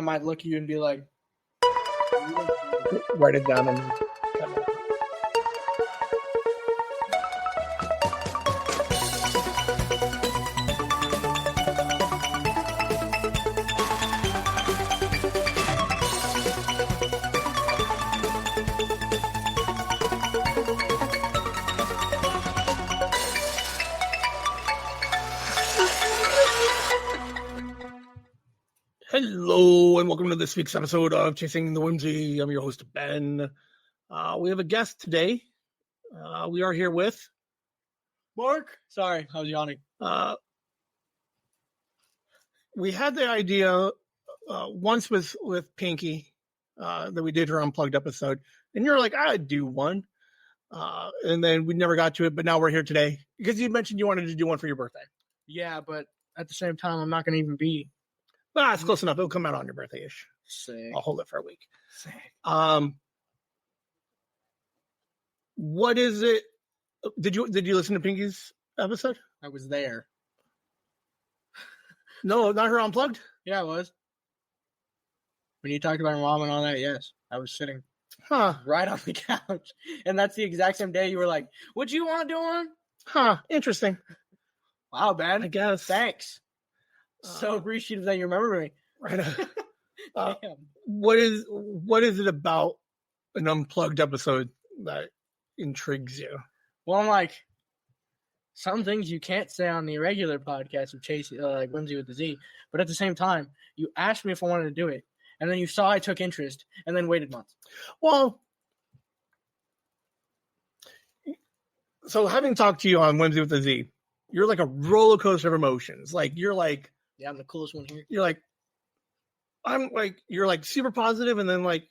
might look at you and be like, write it down and Hello and welcome to this week's episode of Chasing the Whimsy. I'm your host, Ben. We have a guest today. We are here with Mark. Sorry, I was yawning. We had the idea once with Pinky that we did her Unplugged episode, and you're like, I'd do one. And then we never got to it, but now we're here today because you mentioned you wanted to do one for your birthday. Yeah, but at the same time, I'm not going to even be. It's close enough. It'll come out on your birthday-ish. Sick. I'll hold it for a week. Sick. What is it? Did you listen to Pinky's episode? I was there. No, not her Unplugged? Yeah, I was. When you talked about her mom and all that, yes. I was sitting right on the couch. And that's the exact same day you were like, would you want to do one? Interesting. Wow, Ben. I guess. Thanks. So appreciative that you remember me. Right. What is it about an Unplugged episode that intrigues you? Well, I'm like, some things you can't say on the regular podcast of Chasing, like Whimsy with the Z. But at the same time, you asked me if I wanted to do it, and then you saw I took interest, and then waited months. Well, so having talked to you on Whimsy with the Z, you're like a roller coaster of emotions. Like you're like, yeah, I'm the coolest one here. You're like, you're like super positive, and then like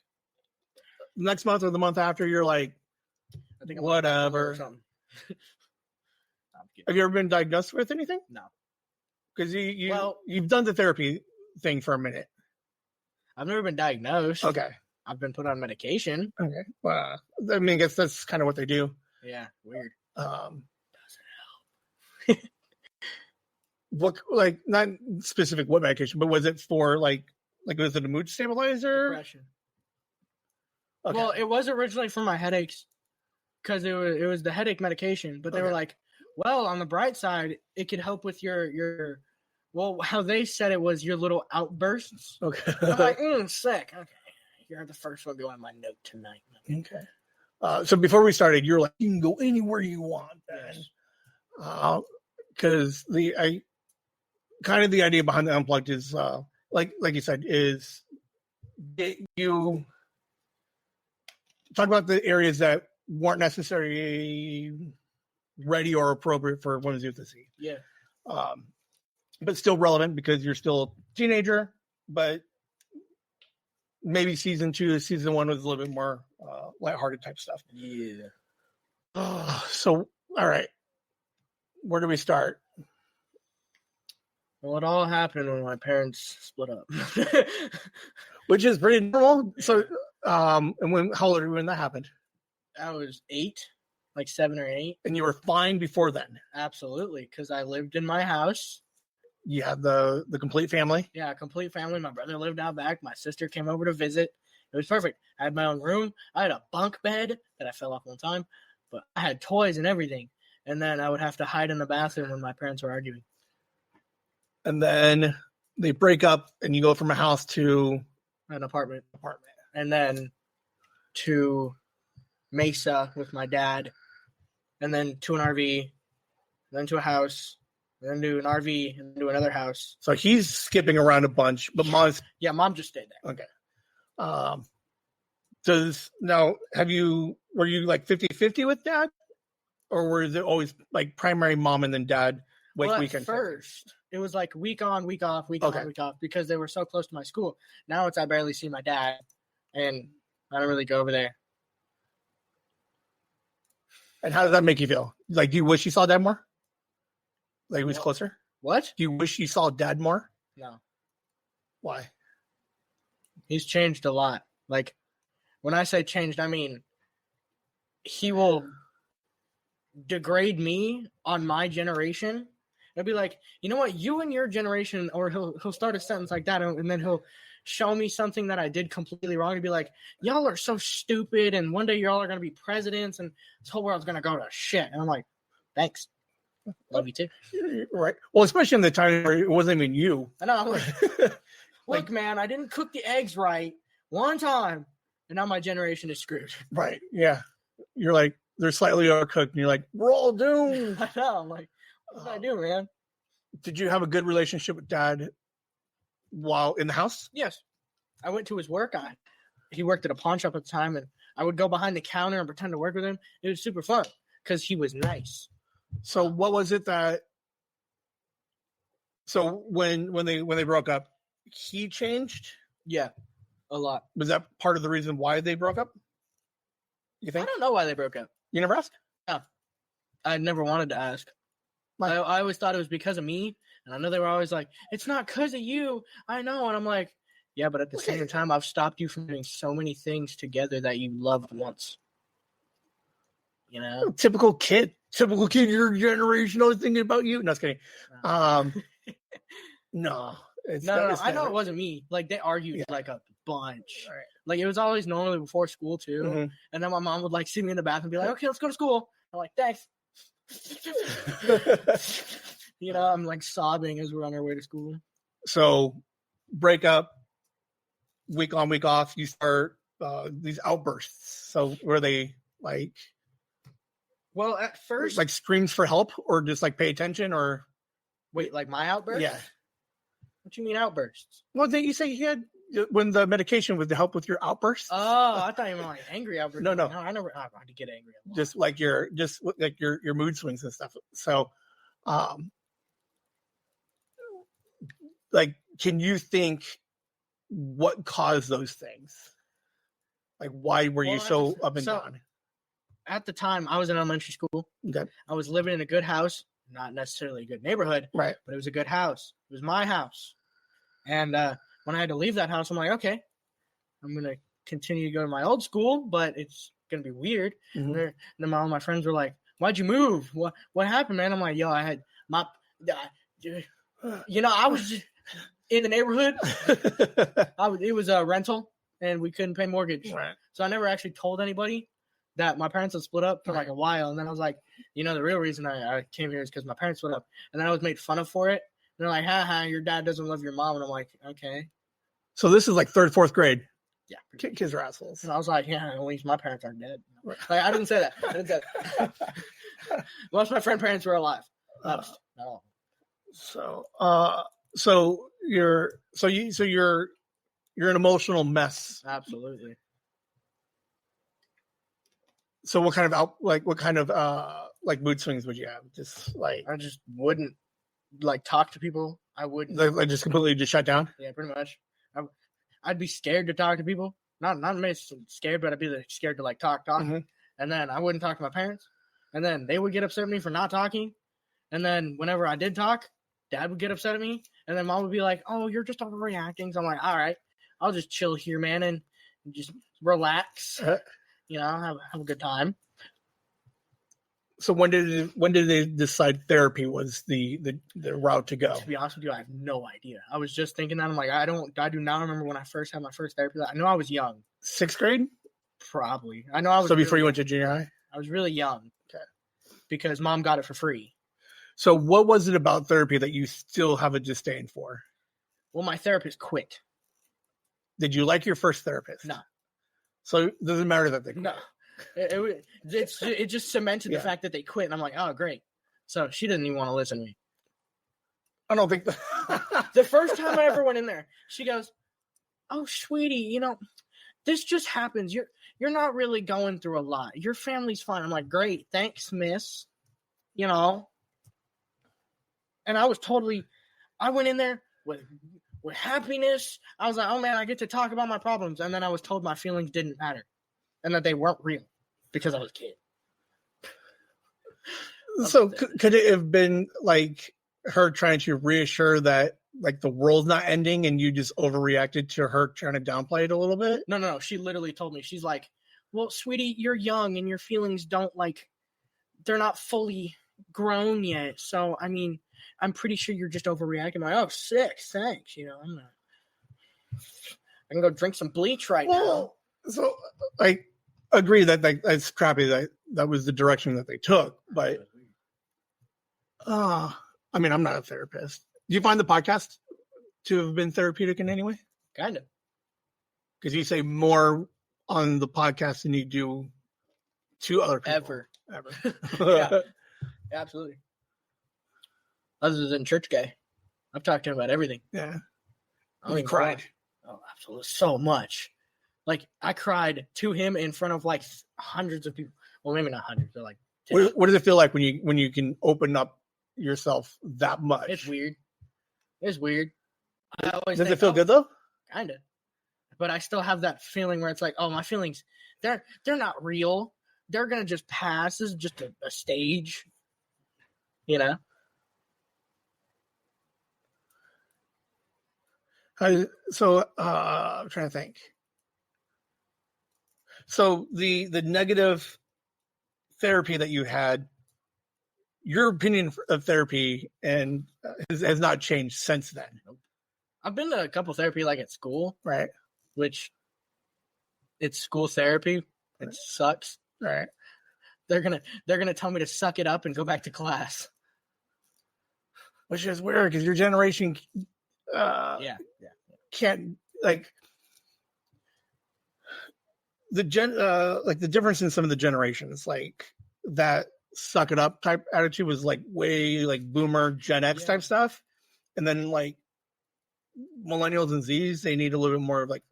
next month or the month after, you're like, I think whatever. Or something. Have you ever been diagnosed with anything? No. Because you've done the therapy thing for a minute. I've never been diagnosed. Okay. I've been put on medication. Okay. Well, I mean, I guess that's kind of what they do. Yeah, weird. Doesn't help. What, like, not specific what medication, but was it for like was it a mood stabilizer? Depression. Okay. Well, it was originally for my headaches because it was the headache medication, but they were like, well, on the bright side, it could help with your well, how they said it was your little outbursts. Okay. I'm like, sick. Okay. You're the first one going on my note tonight. Okay. So before we started, you're like, you can go anywhere you want, Ben. Because the idea behind the Unplugged is like you said, is you talk about the areas that weren't necessarily ready or appropriate for Whimsy with the Z. Yeah. But still relevant because you're still a teenager, but maybe season 1 was a little bit more lighthearted type stuff. Yeah. So, all right. Where do we start? Well, it all happened when my parents split up. Which is pretty normal. So, and how old were you when that happened? I was 8, like 7 or 8. And you were fine before then? Absolutely, because I lived in my house. You had the complete family? Yeah, complete family. My brother lived out back. My sister came over to visit. It was perfect. I had my own room. I had a bunk bed that I fell off one time, but I had toys and everything. And then I would have to hide in the bathroom when my parents were arguing. And then they break up and you go from a house to an apartment. And then to Mesa with my dad. And then to an RV. And then to a house. And then to an RV. And then to another house. So he's skipping around a bunch, but mom's... Yeah, mom just stayed there. Okay. Were you like 50-50 with dad? Or was it always like primary mom and then dad weekend? At first, it was like week on, week off, week on, week off, because they were so close to my school. Now I barely see my dad, and I don't really go over there. And how does that make you feel? Like, do you wish you saw dad more? Like he was closer? What? Do you wish you saw dad more? No. Why? He's changed a lot. Like, when I say changed, I mean he will degrade me on my generation. It'll be like, you know what, you and your generation, or he'll start a sentence like that, and then he'll show me something that I did completely wrong and be like, y'all are so stupid, and one day y'all are going to be presidents, and this whole world's going to go to shit. And I'm like, thanks. Love you too. Right. Well, especially in the time where it wasn't even you. I know. I'm like, look, man, I didn't cook the eggs right one time, and now my generation is screwed. Right. Yeah. You're like, they're slightly overcooked, and you're like, we're all doomed. I know. I'm like, what did I do, man? Did you have a good relationship with Dad while in the house? Yes. I went to his work. He worked at a pawn shop at the time, and I would go behind the counter and pretend to work with him. It was super fun because he was nice. So what was it that? So when they broke up, he changed. Yeah, a lot. Was that part of the reason why they broke up? You I think? don't know why they broke up. You never asked? I never wanted to ask. I always thought it was because of me, and I know they were always like, "It's not because of you." I know, and I'm like, "Yeah, but at the same time, I've stopped you from doing so many things together that you loved once." You know, Typical kid. Your generation always thinking about you. No, just kidding. No. No. I know it wasn't me. Like, they argued like a bunch. Right. Like, it was always normally before school too. Mm-hmm. And then my mom would like see me in the bathroom and be like, "Okay, let's go to school." I'm like, "Thanks." You know, I'm like sobbing as we're on our way to school. So, break up, week on, week off. You start these outbursts. So, were they like? Well, at first, like screams for help, or just like pay attention, or wait, like my outbursts? Yeah. What you mean outbursts? Well, didn't you say you had when the medication was to help with your outbursts? Oh, I thought you meant like angry outbursts. No. I never. I had to get angry. Just like your mood swings and stuff. So, like, can you think what caused those things? Like, why were you so up and down? At the time, I was in elementary school. Okay. I was living in a good house, not necessarily a good neighborhood, right? But it was a good house. It was my house. And when I had to leave that house, I'm like, okay, I'm gonna continue to go to my old school, but it's gonna be weird. Mm-hmm. And then all my friends were like, "Why'd you move? What happened, man?" I'm like, "Yo, I had my, I was just in the neighborhood. It was a rental, and we couldn't pay mortgage, right? So I never actually told anybody that my parents had split up for like a while. And then I was like, the real reason I came here is because my parents split up. And then I was made fun of for it. And they're like, "Ha, your dad doesn't love your mom." And I'm like, okay. So this is like 3rd, 4th grade. Yeah. Kids are assholes. And I was like, yeah, at least my parents aren't dead. Like, I didn't say that. Most of my friend parents were alive. Not all. So you're an emotional mess. Absolutely. So what kind of mood swings would you have? Just like I just wouldn't like talk to people. I wouldn't like just completely just shut down. Yeah, pretty much. I'd be scared to talk to people. Not scared, but I'd be like scared to like talk. Mm-hmm. And then I wouldn't talk to my parents. And then they would get upset at me for not talking. And then whenever I did talk, Dad would get upset at me. And then Mom would be like, "Oh, you're just overreacting." So I'm like, all right, I'll just chill here, man, and just relax. Have a good time. So when did they decide therapy was the route to go? To be honest with you, I have no idea. I was just thinking that. I'm like, I do not remember when I first had my first therapy. I know I was young. 6th grade? Probably. I know I was. So before you went to junior high? I was really young. Okay. Because Mom got it for free. So what was it about therapy that you still have a disdain for? Well, my therapist quit. Did you like your first therapist? No. So it doesn't matter that they quit. No. It just cemented the fact that they quit, and I'm like, oh, great. So she didn't even want to listen to me. I don't think the first time I ever went in there, she goes, "Oh, sweetie, this just happens. You're not really going through a lot. Your family's fine." I'm like, "Great, thanks, miss." And I went in there with happiness. I was like, "Oh man, I get to talk about my problems." And then I was told my feelings didn't matter and that they weren't real because I was a kid. So could it have been like her trying to reassure that like the world's not ending and you just overreacted to her trying to downplay it a little bit? No. She literally told me, she's like, "Well, sweetie, you're young and your feelings they're not fully grown yet. So, I mean, I'm pretty sure you're just overreacting." I'm like, "Oh, sick, thanks." I'm not. I can go drink some bleach right now. So I agree that that's crappy that was the direction that they took. But I mean, I'm not a therapist. Do you find the podcast to have been therapeutic in any way? Kind of. Because you say more on the podcast than you do to other people. Ever. Yeah, absolutely. Other than church guy, I've talked to him about everything. Yeah. I mean, cried. Oh, absolutely. So much. Like, I cried to him in front of like hundreds of people. Well, maybe not hundreds, but like 10. What does it feel like when you can open up yourself that much? It's weird. It's weird. Does it feel good though? Kind of. But I still have that feeling where it's like, oh, my feelings, they're not real. They're gonna just pass. This is just a stage. You know? I'm trying to think. So the negative therapy that you had, your opinion of therapy and has not changed since then. I've been to a couple therapy like at school, right? Which it's school therapy. It sucks. Right. They're gonna tell me to suck it up and go back to class. Which is weird because your generation can't like the difference in some of the generations, like that suck it up type attitude was like way like boomer Gen X type stuff. And then like millennials and Zs, they need a little bit more of like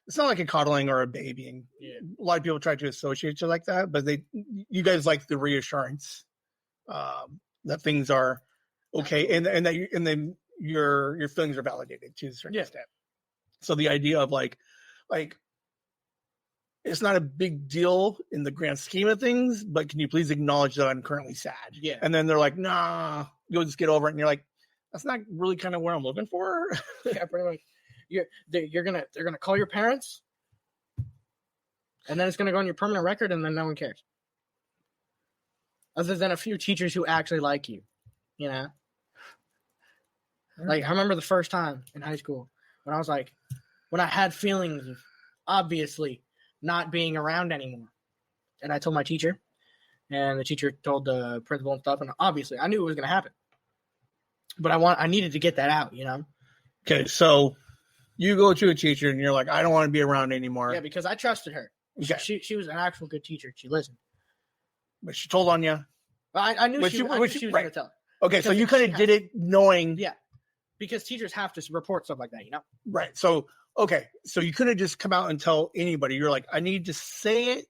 it's not like a coddling or a babying. Yeah. A lot of people try to associate you like that, but you guys like the reassurance that things are okay and then your feelings are validated to a certain extent. So the idea of like it's not a big deal in the grand scheme of things, but can you please acknowledge that I'm currently sad? Yeah. And then they're like, nah, you'll just get over it. And you're like, that's not really kind of where I'm looking for. Yeah, pretty much. They're gonna call your parents, and then it's gonna go on your permanent record, and then no one cares. Other than a few teachers who actually like you, you know. Like I remember the first time in high school when I had feelings of obviously not being around anymore, and I told my teacher, and the teacher told the principal and stuff, and obviously I knew it was gonna happen, but I needed to get that out, you know. Okay, so you go to a teacher and you're like, I don't want to be around anymore. Yeah, because I trusted her. Okay. She was an actual good teacher. She listened. But she told on you? I knew she was going to tell. Okay, so you kind of did it knowing. Yeah, because teachers have to report stuff like that, you know? Right. So, okay, so you couldn't just come out and tell anybody. You're like, I need to say it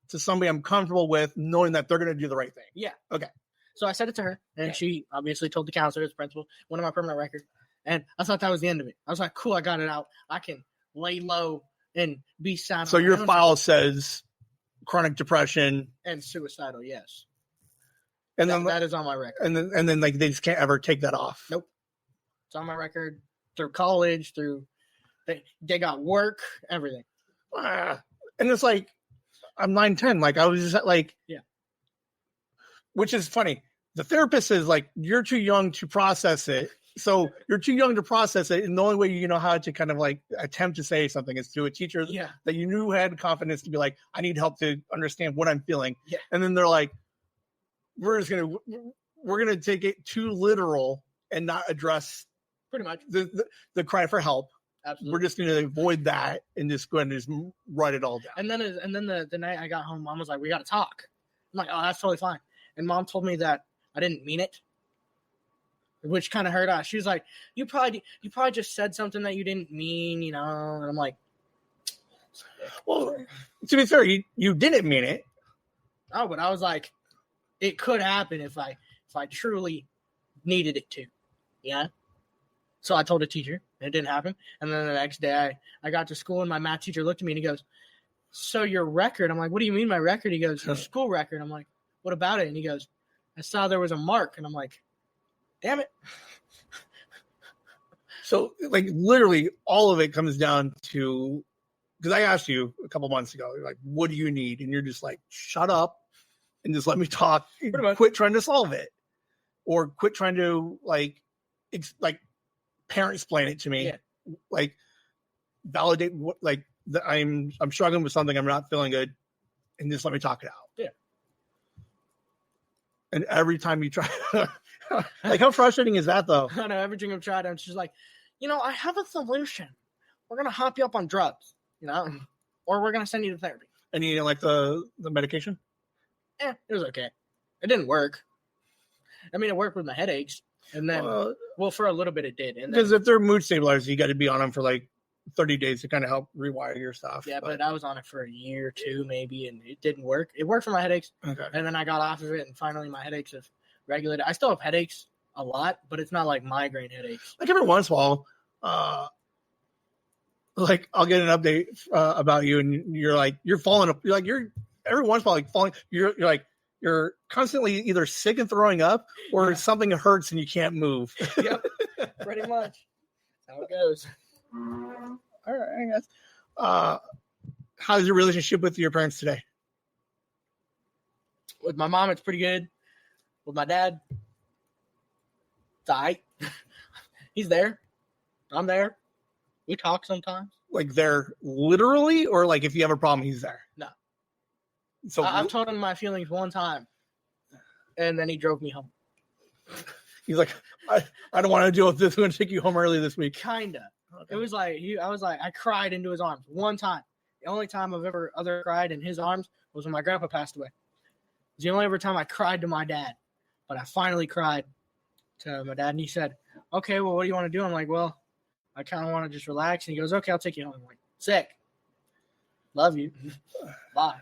to somebody I'm comfortable with, knowing that they're going to do the right thing. Yeah. Okay. So I said it to her, and she obviously told the counselor, the principal, one of my permanent records. And I thought that was the end of it. I was like, cool, I got it out. I can lay low and be sad. So your file says chronic depression. And suicidal, yes. And then that is on my record. And then like they just can't ever take that off. Nope. It's on my record through college, they got work, everything. And it's like, I'm 9-10. Like I was just like, yeah. Which is funny. The therapist is like, you're too young to process it. So you're too young to process it, and the only way you know how to kind of like attempt to say something is to a teacher that you knew had confidence to be like, I need help to understand what I'm feeling. Yeah. And then they're like, we're gonna take it too literal and not address pretty much the cry for help. Absolutely. We're just gonna avoid that and just go ahead and just write it all down. And then the night I got home, Mom was like, we got to talk. I'm like, oh, that's totally fine. And Mom told me that I didn't mean it, which kind of hurt us. She was like, you probably just said something that you didn't mean, you know. And I'm like, well, to be fair, you didn't mean it. Oh, but I was like, it could happen if I truly needed it to, yeah. So I told the teacher, and it didn't happen. And then the next day, I got to school, and my math teacher looked at me and he goes, "So your record?" I'm like, "What do you mean my record?" He goes, "Your school record." I'm like, "What about it?" And he goes, "I saw there was a mark." And I'm like, damn it. So, like, literally all of it comes down to, because I asked you a couple months ago, like, what do you need? And you're just like, shut up and just let me talk. Quit trying to solve it, or quit trying to like parent explain it to me. Yeah. Like, validate what, like, that I'm struggling with something, I'm not feeling good, and just let me talk it out. Yeah. And every time you try, like, how frustrating is that, though? I know, every time I've tried, I'm just like, I have a solution. We're gonna hop you up on drugs, or we're gonna send you to therapy. And you didn't like the medication? It was okay. It didn't work. I mean, it worked with my headaches, and then, for a little bit it did. Because if they're mood stabilizers, you got to be on them for like 30 days to kind of help rewire your stuff. Yeah, but I was on it for a year or two maybe, and it didn't work. It worked for my headaches, Okay. And then I got off of it, and finally my headaches have regulated. I still have headaches a lot, but it's not like migraine headaches. Like every once in a while, like I'll get an update about you, and you're falling up. You're every once in a while like falling. You're constantly either sick and throwing up, or something hurts and you can't move. Yep, pretty much. That's how it goes. All right, I guess. How's your relationship with your parents today? With my mom, it's pretty good. With my dad, it's all right. He's there. I'm there. We talk sometimes. Like they're literally, or like if you have a problem, he's there? No. So I've told him my feelings one time, and then he drove me home. He's like, I don't want to deal with this. I'm going to take you home early this week. Kinda. Okay. It was like I cried into his arms one time. The only time I've ever cried in his arms was when my grandpa passed away. It's the only ever time I cried to my dad. But I finally cried to my dad, and he said, "Okay, well, what do you want to do?" I'm like, "Well, I kind of want to just relax." And he goes, "Okay, I'll take you home." I'm like, "Sick. Love you. Bye."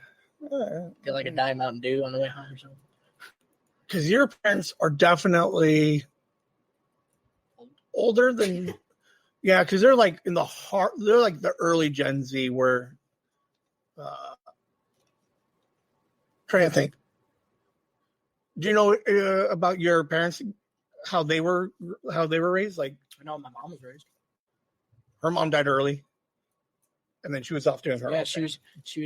Get like a Diet Mountain Dew on the way home or something. Because your parents are definitely older than, yeah. Because they're like in the heart. They're like the early Gen Z. Where, trying to think. Do you know about your parents? How they were raised? Like, I know how my mom was raised. Her mom died early, and then she was off doing her. Yeah, she was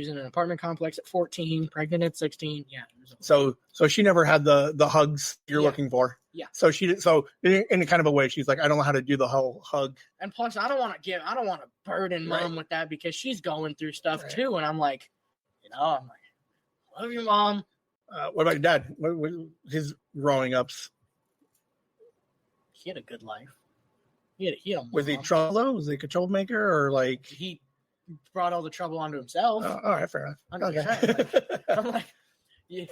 in an apartment complex at 14, pregnant at 16. Yeah. So she never had the hugs you're looking for. Yeah. So she did. So in a kind of a way, she's like, I don't know how to do the whole hug. And plus, I don't want to burden mom with that, because she's going through stuff too. And I'm like, love you, mom. What about your dad? What his growing ups? He had a good life. He had a Was he trouble though? Was he a troublemaker, or like he brought all the trouble onto himself? All right, fair enough. 100%. Okay. I'm like, yeah.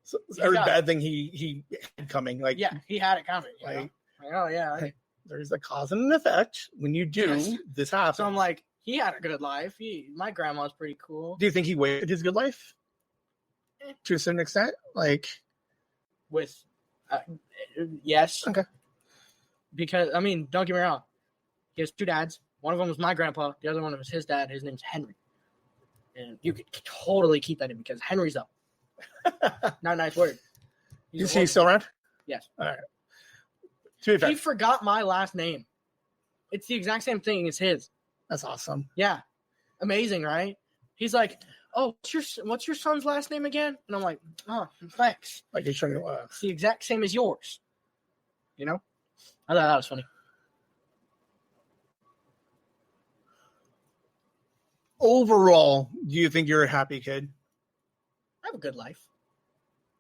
So every bad thing he had coming, like he had it coming. Like, oh yeah. There's a cause and an effect. When you do, this happens. So I'm like, he had a good life. My grandma's pretty cool. Do you think he wasted his good life to a certain extent? Like, with yes. Okay. Because I mean, don't get me wrong. He has two dads. One of them was my grandpa. The other one was his dad. His name's Henry. And you could totally keep that in, because Henry's up. Not a nice word. Is he still around? Yes. All right. To be fair, He forgot my last name. It's the exact same thing as his. That's awesome. Yeah. Amazing, right? He's like, "Oh, what's your son's last name again?" And I'm like, "Oh, thanks." Like he's trying to. It's the exact same as yours. I thought that was funny. Overall, do you think you're a happy kid? I have a good life.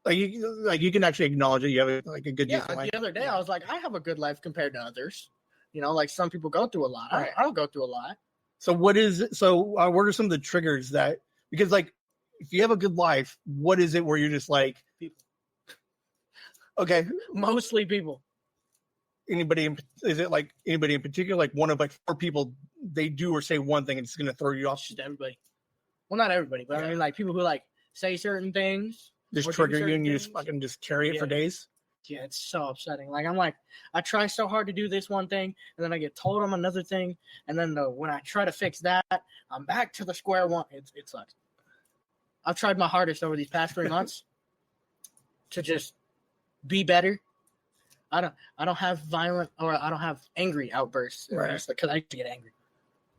Like you can actually acknowledge it. You have a good life. The other day I was like, I have a good life compared to others. Like some people go through a lot. Right. I don't go through a lot. So what are some of the triggers that, because like if you have a good life, what is it where you're just like people? Okay, mostly people. Is it like anybody in particular? Like one of like four people, they do or say one thing and it's going to throw you off? Just everybody. Well, not everybody, but I mean like people who like say certain things. Just trigger you and you just fucking just carry it for days? Yeah, it's so upsetting. Like I'm like, I try so hard to do this one thing, and then I get told I'm another thing, and then when I try to fix that, I'm back to the square one. It sucks. I've tried my hardest over these past 3 months to just be better. I don't have violent, or I don't have angry outbursts, right? Because I get angry,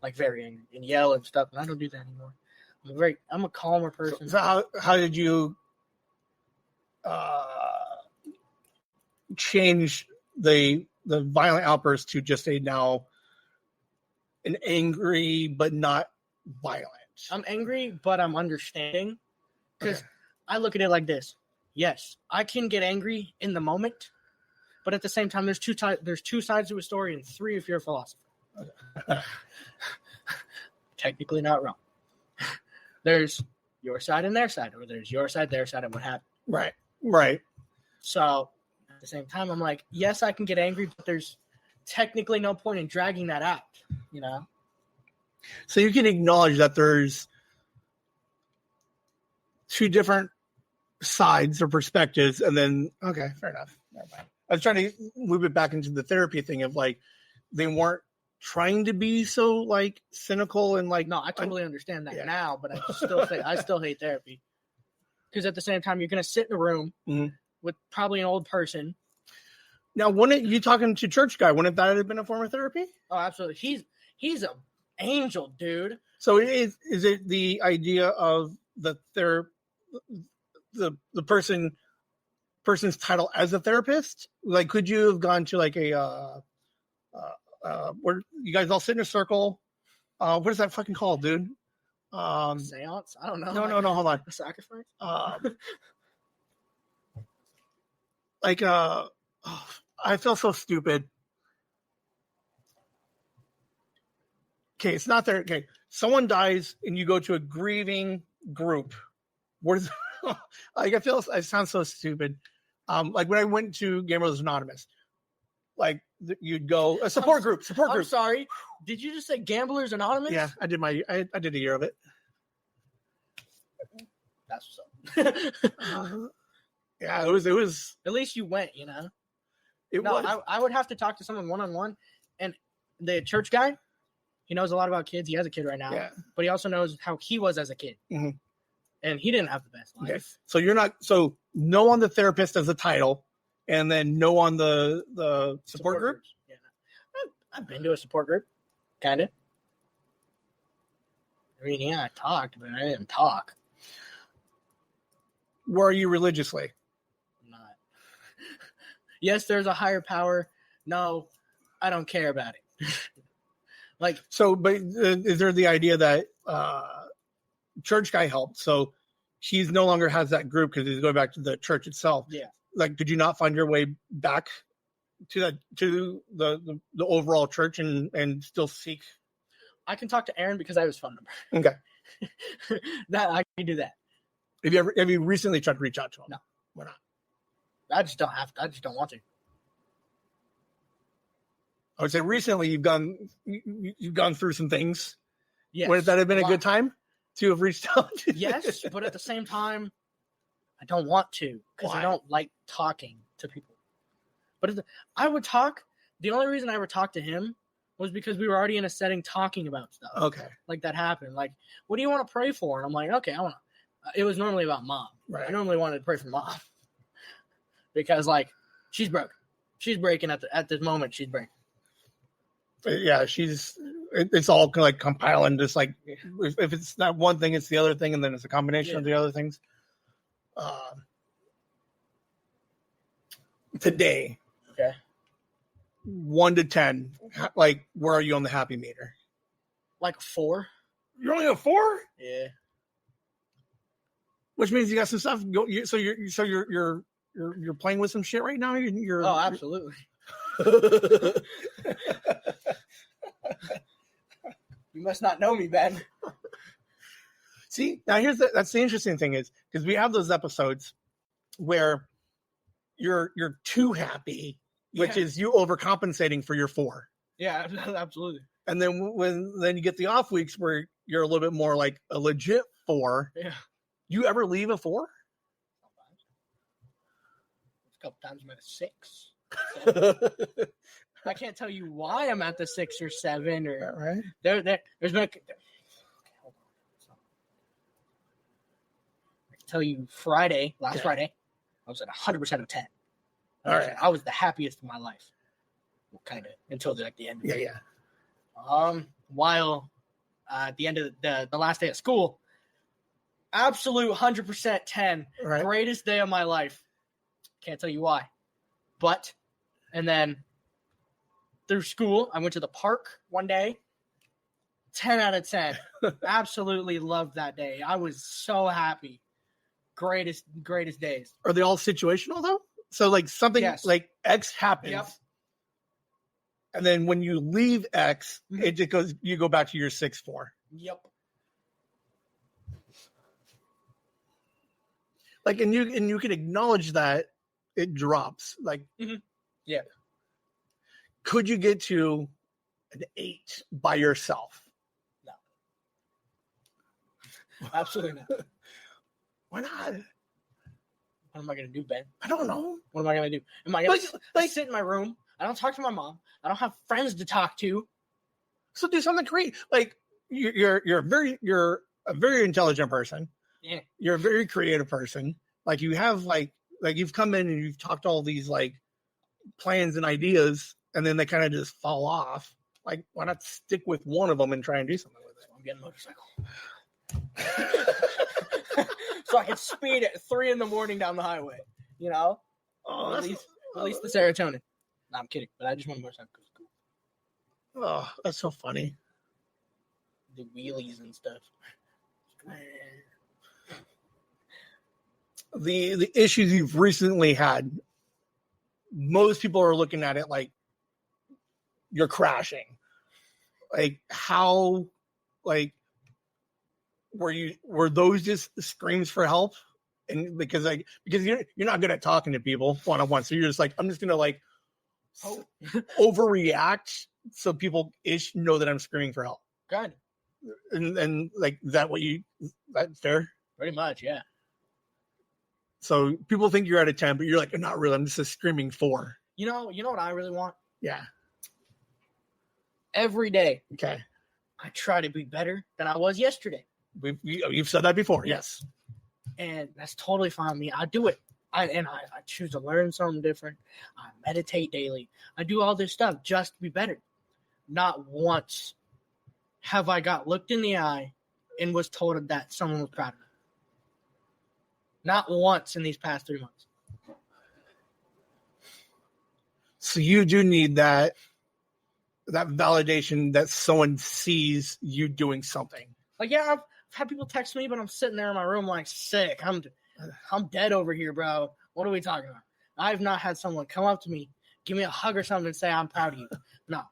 like very angry, and yell and stuff, and I don't do that anymore. I'm a calmer person. So how did you change the violent outburst to just a now and angry, but not violent. I'm angry, but I'm understanding. Because Okay. I look at it like this. Yes, I can get angry in the moment, but at the same time, there's two sides to a story and three if you're a philosopher. Technically not wrong. There's your side and their side, or there's your side, their side, and what happened. Right. So at the same time, I'm like, yes, I can get angry, but there's technically no point in dragging that out, you know? So you can acknowledge that there's two different sides or perspectives, and then okay, fair enough. Never mind. I was trying to move it back into the therapy thing of like they weren't trying to be so like cynical and like No, I totally understand that yeah. now, but I still hate therapy. Because at the same time, you're gonna sit in a room with probably an old person. Now, wouldn't you talking to church guy? Wouldn't that have been a form of therapy? Oh, absolutely. He's an angel, dude. So is it the idea of the person's title as a therapist? Like, could you have gone to like a where you guys all sit in a circle? What is that fucking called, dude? Seance? I don't know. No, hold on. A sacrifice? I feel so stupid. Okay, it's not there. Okay, someone dies and you go to a grieving group. What is like? I sound so stupid. Like when I went to Gamers Anonymous, like you'd go a support group. I'm sorry. Did you just say Gamblers Anonymous? Yeah, I did I did a year of it. That's what's up. Yeah, it was. At least you went, you know. It was. I would have to talk to someone one-on-one, and the church guy, he knows a lot about kids. He has a kid right now, but he also knows how he was as a kid, and he didn't have the best life. Okay. So you're not no on the therapist as a title, and then no on the support group. Groups. Yeah, I've been to a support group, kind of. I mean, yeah, I talked, but I didn't talk. Where are you religiously? I'm not. Yes, there's a higher power. No, I don't care about it. Like, so, but is there the idea that church guy helped? So he's no longer has that group because he's going back to the church itself. Yeah. Like, did you not find your way back to the overall church and still seek? I can talk to Aaron because I have his phone number. Okay. That I can do that. Have you recently tried to reach out to him? No. Why not? I just don't have to. I just don't want to. I would say recently you've gone through some things. Yes. Would that have been a good time to have reached out? Yes, but at the same time, I don't want to because I don't like talking to people. But I would talk. The only reason I ever talked to him was because we were already in a setting talking about stuff. Okay. Like that happened. Like, what do you want to pray for? And I'm like, okay, I want to. It was normally about mom. Right. I normally wanted to pray for mom because, like, she's broken. She's breaking at this moment. She's breaking. Yeah, it's all kind of like compiling, just like if it's not one thing, it's the other thing, and then it's a combination of the other things. Today, okay, 1 to 10, like where are you on the happy meter? Like 4. You're only a 4? Yeah. Which means you got some stuff. So you're playing with some shit right now. Oh, absolutely. You must not know me, Ben. See, now that's the interesting thing is because we have those episodes where you're too happy, which is you overcompensating for your 4. Yeah, absolutely. And then then you get the off weeks where you're a little bit more like a legit 4. Yeah. You ever leave a 4? A couple times I'm at a 6. I can't tell you why I'm at the 6 or 7 or right. There's been. Okay, hold on. I can tell you last Friday, I was at 100% of 10. All right. I was the happiest of my life, kind of until the end. Of Yeah. While at the end of the last day of school, absolute 100% 10, right. Greatest day of my life. Can't tell you why, and then through school, I went to the park one day, 10 out of 10. Absolutely loved that day. I was so happy. Greatest days. Are they all situational though? So like something like X happens. Yep. And then when you leave X, it just goes, you go back to your 6-4. Yep. Like, and you can acknowledge that it drops. Like, yeah. Could you get to an 8 by yourself? No. Absolutely not. Why not? What am I going to do, Ben? I don't know. What am I going to do? Am I going to sit in my room? I don't talk to my mom. I don't have friends to talk to. So do something creative. Like you're a very intelligent person. Yeah. You're a very creative person. Like you have like you've come in and you've talked all these like plans and ideas, and then they kind of just fall off. Like why not stick with one of them and try and do something with it? I'm getting a motorcycle. So I can speed at 3 a.m. down the highway. You know? Oh, release the serotonin. No, I'm kidding, but I just want a motorcycle. Cool. Oh, that's so funny. The wheelies and stuff. The issues you've recently had, most people are looking at it like you're crashing. Like how, like, were those just screams for help? And because you're not good at talking to people one-on-one, so you're just like, I'm just gonna like overreact so people know that I'm screaming for help. Good. And like that's fair? Pretty much, yeah. So people think you're at a 10, but you're like, not really. I'm just a screaming 4. You know what I really want? Yeah. Every day. Okay. I try to be better than I was yesterday. You've said that before. Yes. And that's totally fine with me. I do it. I choose to learn something different. I meditate daily. I do all this stuff just to be better. Not once have I got looked in the eye and was told that someone was proud of me. Not once in these past 3 months. So you do need that validation that someone sees you doing something. Like, yeah, I've had people text me, but I'm sitting there in my room like sick. I'm dead over here, bro. What are we talking about? I've not had someone come up to me, give me a hug or something and say, I'm proud of you. No.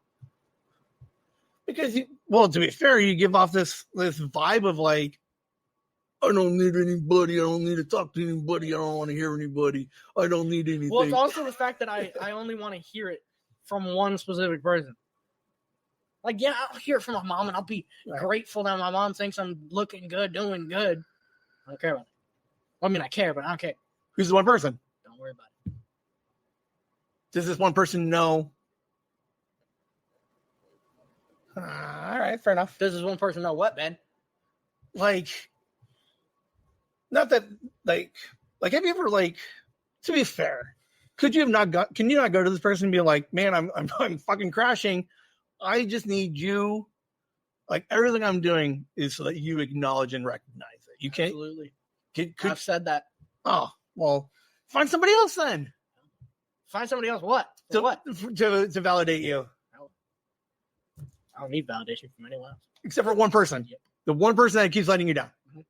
Because, to be fair, you give off this vibe of like, I don't need anybody. I don't need to talk to anybody. I don't want to hear anybody. I don't need anything. Well, it's also the fact that I only want to hear it from one specific person. Like, yeah, I'll hear it from my mom, and I'll be grateful that my mom thinks I'm looking good, doing good. I don't care about it. I mean, I care, but I don't care. Who's the one person? Don't worry about it. Does this one person know? All right, fair enough. Does this one person know what, Ben? Like, not that, like, have you ever, like, to be fair, can you not go to this person and be like, man, I'm fucking crashing. I just need you. Like, everything I'm doing is so that you acknowledge and recognize it. You can't. Absolutely. I've said that. Oh, well, find somebody else then. Find somebody else. What? To validate you. I don't need validation from anyone else. Except for one person. Yep. The one person that keeps letting you down. Mm-hmm.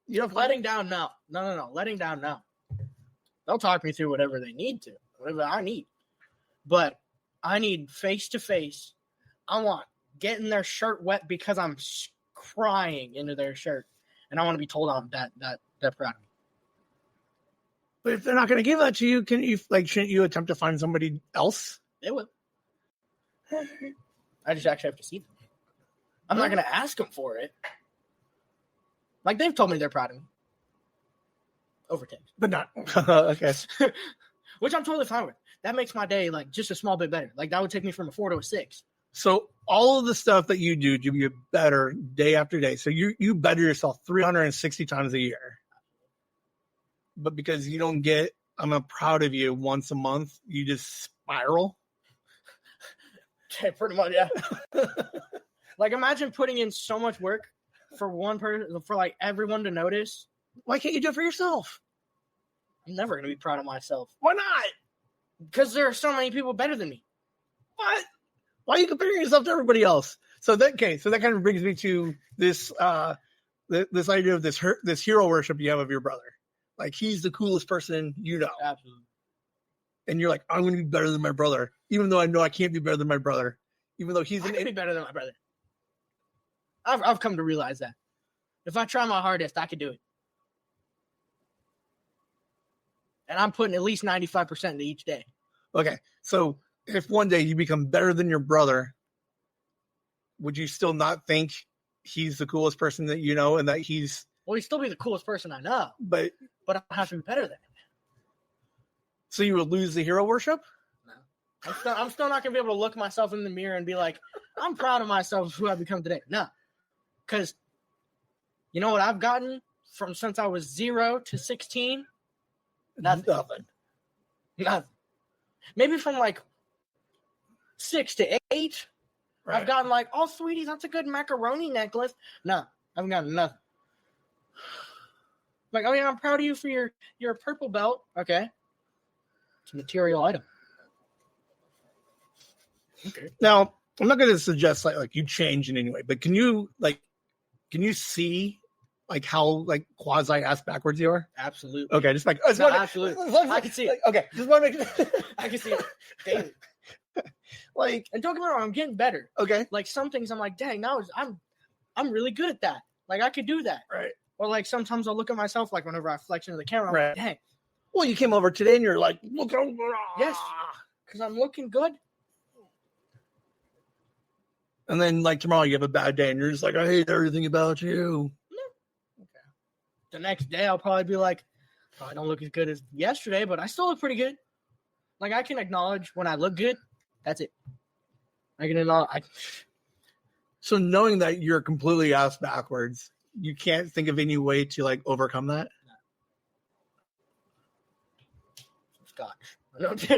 You know, letting down now. No. Letting down now. They'll talk me through whatever they need to. Whatever I need. But I need face-to-face. I want getting their shirt wet because I'm crying into their shirt. And I want to be told I'm that proud of me. But if they're not going to give that to you, shouldn't you attempt to find somebody else? They will. I just actually have to see them. I'm not going to ask them for it. Like, they've told me they're proud of me. Over text. But not. Okay. Which I'm totally fine with. That makes my day, like, just a small bit better. Like, that would take me from a 4 to a 6. So all of the stuff that you do to be better day after day. So you better yourself 360 times a year. But because you don't get, I'm proud of you once a month, you just spiral. Okay, pretty much, yeah. Like, imagine putting in so much work for one person, for like everyone to notice. Why can't you do it for yourself? I'm never going to be proud of myself. Why not? Because there are so many people better than me. What? Why are you comparing yourself to everybody else? So that kind of brings me to this this idea of this hero worship you have of your brother. Like, he's the coolest person you know. Absolutely. And you're like, I'm going to be better than my brother, even though I know I can't be better than my brother, even though he's I can be better than my brother. I've come to realize that. If I try my hardest, I can do it. And I'm putting at least 95% into each day. Okay, so if one day you become better than your brother, would you still not think he's the coolest person that you know, and that he's... Well, he'd still be the coolest person I know, but I have to be better than him. So you would lose the hero worship? No. I'm still not going to be able to look myself in the mirror and be like, I'm proud of myself, who I've become today. No. Because you know what I've gotten from since I was 0 to 16? Nothing. Maybe from like 6 to 8, right. I've gotten like, oh, sweetie, that's a good macaroni necklace. No, I haven't gotten nothing. Like, oh yeah, I'm proud of you for your purple belt. Okay. It's a material item. Okay. Now, I'm not going to suggest like you change in any way, but can you see like how like quasi ass backwards you are? Absolutely. Okay, just like absolutely. I can see it. Okay, just want to make I can see it daily. Like, and don't get me wrong, I'm getting better. Okay. Like some things I'm like, dang, now I'm really good at that. Like I could do that. Right. Or like sometimes I'll look at myself like whenever I flex into the camera, I'm like, dang. Well, you came over today and you're like, look how yes, because I'm looking good. And then like tomorrow you have a bad day and you're just like, I hate everything about you. Okay. The next day I'll probably be like, oh, I don't look as good as yesterday, but I still look pretty good. Like I can acknowledge when I look good. That's it. I can acknowledge. So knowing that you're completely ass backwards, you can't think of any way to like overcome that? No. Scotch.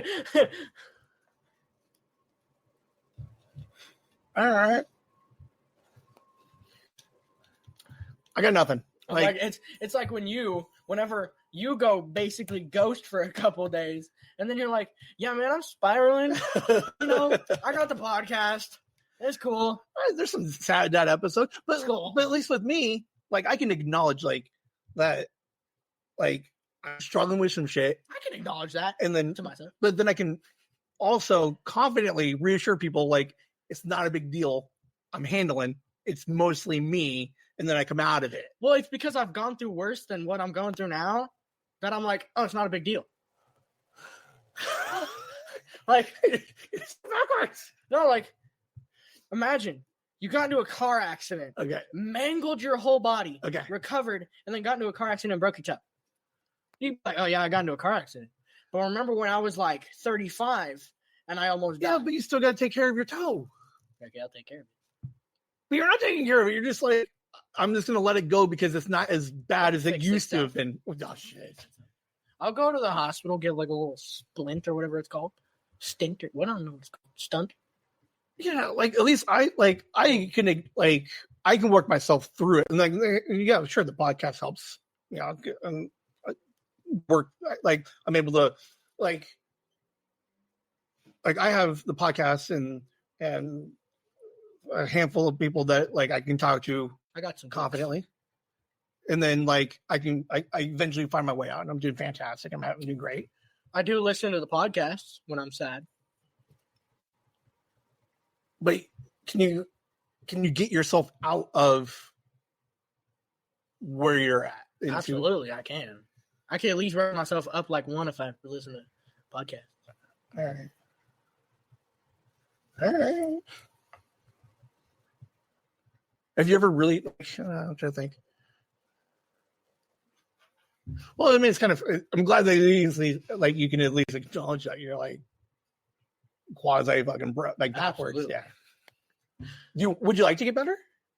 All right. I got nothing. Like it's like whenever you go basically ghost for a couple of days, and then you're like, yeah, man, I'm spiraling. You know, I got the podcast. It's cool. There's some sad that episode, but it's cool. But at least with me, like I can acknowledge like that, like I'm struggling with some shit. I can acknowledge that, and then to myself. But then I can also confidently reassure people like it's not a big deal. I'm handling. It's mostly me, and then I come out of it. Well, it's because I've gone through worse than what I'm going through now that I'm like, oh, it's not a big deal. Like it's backwards. No, like imagine you got into a car accident. Okay. Mangled your whole body. Okay. Recovered, and then got into a car accident and broke your toe. You'd be like, oh yeah, I got into a car accident. But remember when I was like 35 and I almost died? Yeah, but you still got to take care of your toe. Okay, I'll take care of it. But you're not taking care of it. You're just like, I'm just going to let it go because it's not as bad as it used to have been. Oh, shit. I'll go to the hospital, get like a little splint or whatever it's called. Stint or what? I don't know what it's called. Stunt. Yeah, like at least I can work myself through it. And like, yeah, sure, the podcast helps. Yeah, work. Like I'm able to like I have the podcast and a handful of people that like I can talk to. I got some confidently. Books. And then like I eventually find my way out and I'm doing fantastic. I'm doing great. I do listen to the podcasts when I'm sad. But can you get yourself out of where you're at? Absolutely, I can. I can at least wrap myself up like one if I listen to podcasts. All right. Have you ever really? I'm trying to think. Well, I mean, it's kind of. I'm glad that like you can at least acknowledge that you're like quasi fucking like backwards. Absolutely. Yeah. Would you like to get better?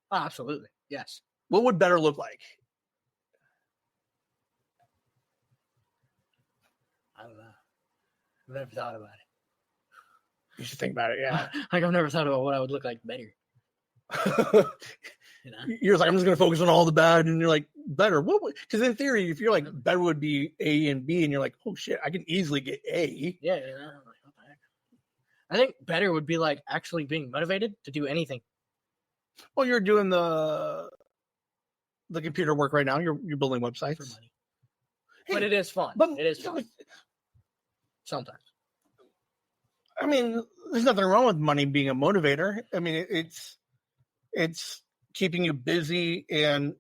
Oh, absolutely. Yes. What would better look like? I don't know. I've never thought about it. You should think about it. Yeah. Like I've never thought about what I would look like better. You know? You're like, I'm just going to focus on all the bad, and you're like, better. What? Because in theory, if you're like better would be A and B, and you're like, oh shit, I can easily get A. Yeah. You know, like, what the heck? I think better would be like actually being motivated to do anything. Well, you're doing the computer work right now. You're building for websites. money. But it is fun. But It is fun. Sometimes. I mean, there's nothing wrong with money being a motivator. I mean, it's keeping you busy and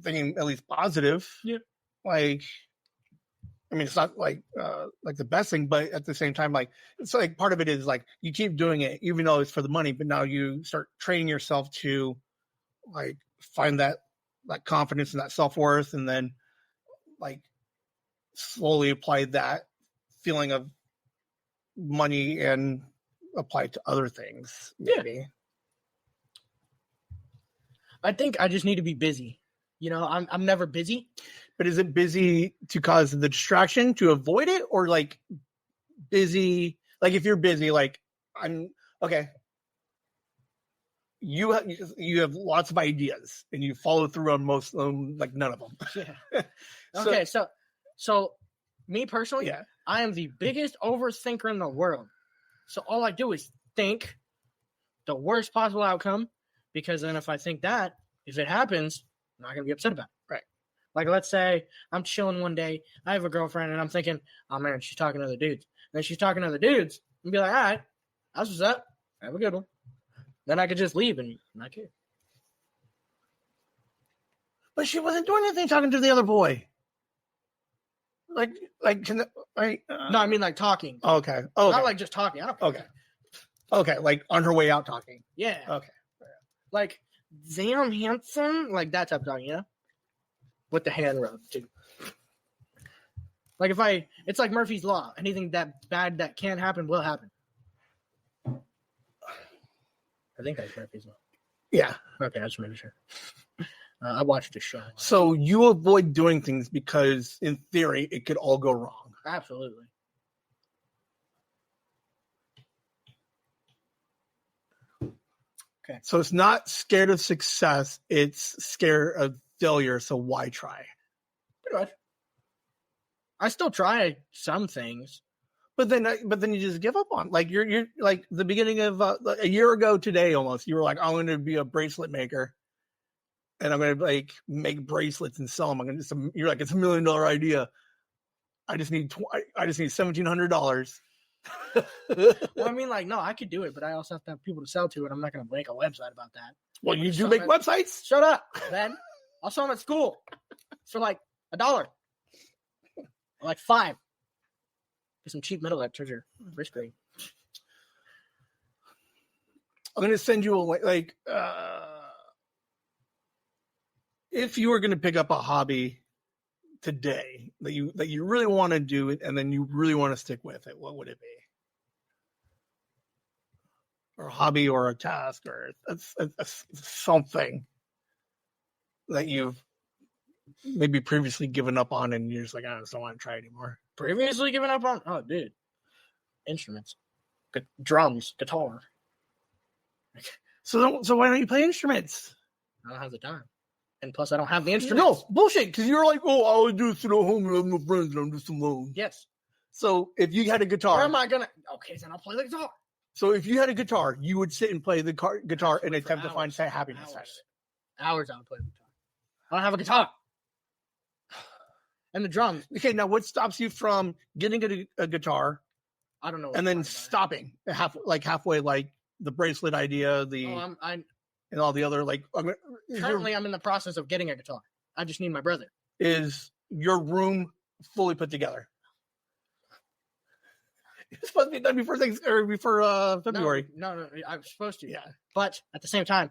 thinking at least positive. Yeah. Like, I mean, it's not like the best thing, but at the same time, like it's like part of it is like you keep doing it even though it's for the money, but now you start training yourself to like find that confidence and that self-worth, and then like slowly apply that feeling of money and apply it to other things. Maybe. Yeah. I think I just need to be busy. You know, I'm never busy. But is it busy to cause the distraction to avoid it, or like busy? Like if you're busy, like I'm okay. You have lots of ideas and you follow through on most of them, like none of them. Yeah. Okay, so me personally, Yeah. I am the biggest overthinker in the world. So all I do is think the worst possible outcome, because then if I think that, if it happens, I'm not gonna be upset about it. Right. Like let's say I'm chilling one day, I have a girlfriend and I'm thinking, oh man, she's talking to other dudes. And then she's talking to other dudes and be like, all right, that's what's up. Have a good one. Then I could just leave and not care. But she wasn't doing anything talking to the other boy. Like, can I? No, I mean like talking. Okay. Not like just talking. I don't care. Okay. Okay, like on her way out talking. Yeah. Okay. Like, damn handsome, like that type of talking, you know? With the hand rub, too. Like it's like Murphy's Law. Anything that bad that can't happen will happen. I think that's Murphy's Law. Yeah. Okay, I just making sure. I watched the show. So you avoid doing things because, in theory, it could all go wrong. Absolutely. Okay. So it's not scared of success; it's scared of failure. So why try? Pretty much. I still try some things. But then you just give up on. Like you're like the beginning of a year ago today almost. You were like, I'm going to be a bracelet maker, and I'm going to like make bracelets and sell them. I'm going to. You're like, it's $1 million idea. I just need $1,700. Well, I mean, like, no, I could do it, but I also have to have people to sell to, and I'm not going to make a website about that. Well, you do make websites? Shut up, man. I'll sell them at school for like $1, or like $5. Get some cheap metal lectures or first grade. I'm going to send you if you were going to pick up a hobby today that you really want to do it and then you really want to stick with it, what would it be? Or a hobby or a task or something that you've maybe previously given up on and you're just like, I just don't want to try anymore. Previously given up on? Oh, dude. Instruments. Drums, guitar. So why don't you play instruments? I don't have the time. And plus, I don't have the instruments. No, bullshit. Because you're like, oh, all I do is sit at home and have no friends and I'm just alone. Yes. So if you had a guitar. Where am I going to? Okay, then I'll play the guitar. So if you had a guitar, you would sit and play the guitar and attempt to find happiness. Hours I would play the guitar. I don't have a guitar. And the drums. Okay, now what stops you from getting a guitar? I don't know. And then stopping halfway, like the bracelet idea, and all the other Currently, I'm in the process of getting a guitar. I just need my brother. Is your room fully put together? It's supposed to be done before February. No, I'm supposed to. Yeah. But at the same time,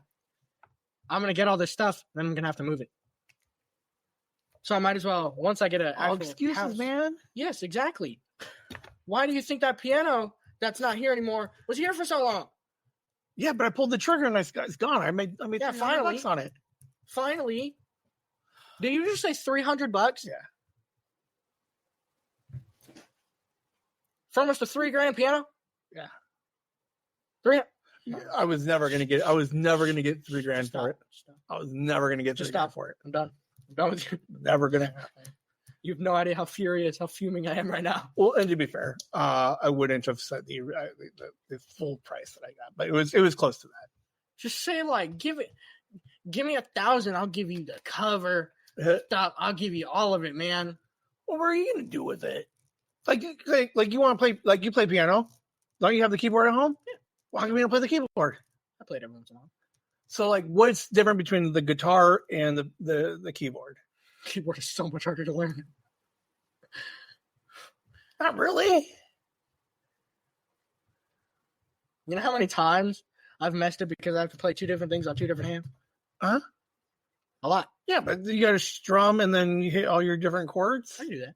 I'm gonna get all this stuff, then I'm gonna have to move it. So I might as well, once I get an actual excuses, house. Man. Yes, exactly. Why do you think that piano that's not here anymore was here for so long? Yeah, but I pulled the trigger and it's gone. I made $300 on it. Finally. Did you just say $300? Yeah. For almost a $3,000 piano? Yeah. 3. I was never gonna get $3,000 for it. Stop. I was never gonna get $3,000 for it. I'm done. I'm done with you. Never gonna happen. You have no idea how fuming I am right now. Well, and to be fair, I wouldn't have said the full price that I got, but it was close to that. Just say like, give me $1,000. I'll give you the cover stuff. I'll give you all of it, man. What are you gonna do with it? Like you want to play? Like you play piano? Don't you have the keyboard at home? Yeah. Why can't we play the keyboard? I played every once in a while. So like, what's different between the guitar and the keyboard? Keyboard is so much harder to learn. Not really. You know how many times I've messed it because I have to play two different things on two different hands? Huh? A lot. Yeah, but you got to strum and then you hit all your different chords. I do that.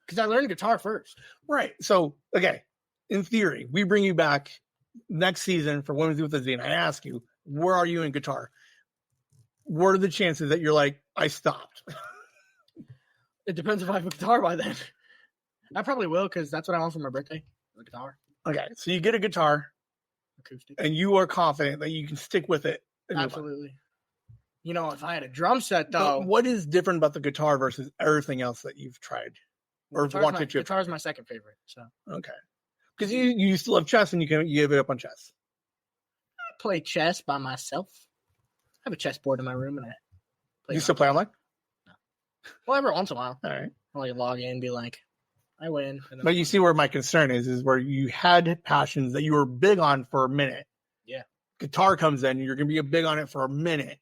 Because I learned guitar first. Right. So, okay, in theory, we bring you back next season for Whimsy with a Z, and I ask you, where are you in guitar? What are the chances that you're like, I stopped? It depends if I have a guitar by then. I probably will, because that's what I want for my birthday. A guitar. Okay, so you get a guitar, Acoustic. and you are confident that you can stick with it. Absolutely. You know, if I had a drum set, though. But what is different about the guitar versus everything else that you've tried? Or wanted to? Guitar is my second favorite. So okay, because you used to love chess and you gave it up on chess. I play chess by myself. I have a chessboard in my room and I play. You still play online? No. Well, every once in a while. All right. I'll like log in and be like, I win. But you see where my concern is where you had passions that you were big on for a minute. Yeah. Guitar comes in, you're gonna be big on it for a minute.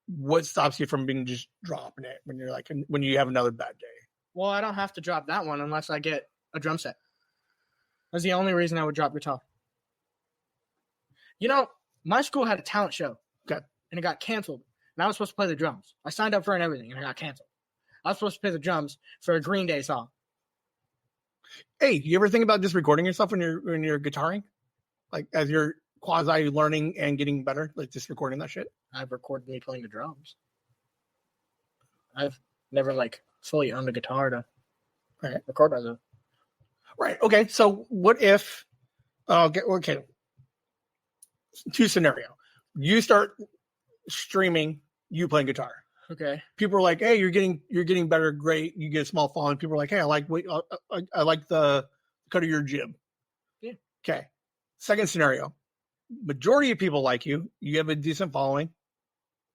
What stops you from being just dropping it when you have another bad day? Well, I don't have to drop that one unless I get a drum set. That's the only reason I would drop guitar. You know, my school had a talent show. Okay. And it got canceled. And I was supposed to play the drums. I signed up for it and everything, and it got canceled. I was supposed to play the drums for a Green Day song. Hey, do you ever think about just recording yourself when you're guitaring? Like as you're quasi learning and getting better, like just recording that shit? I've recorded me playing the drums. I've never fully owned a guitar to record myself. Right. Okay. So what if okay. Two scenario. You start streaming you playing guitar. Okay. People are like, "Hey, you're getting better. Great. You get a small following." People are like, "Hey, I like the cut of your jib." Yeah. Okay. Second scenario. Majority of people like you. You have a decent following.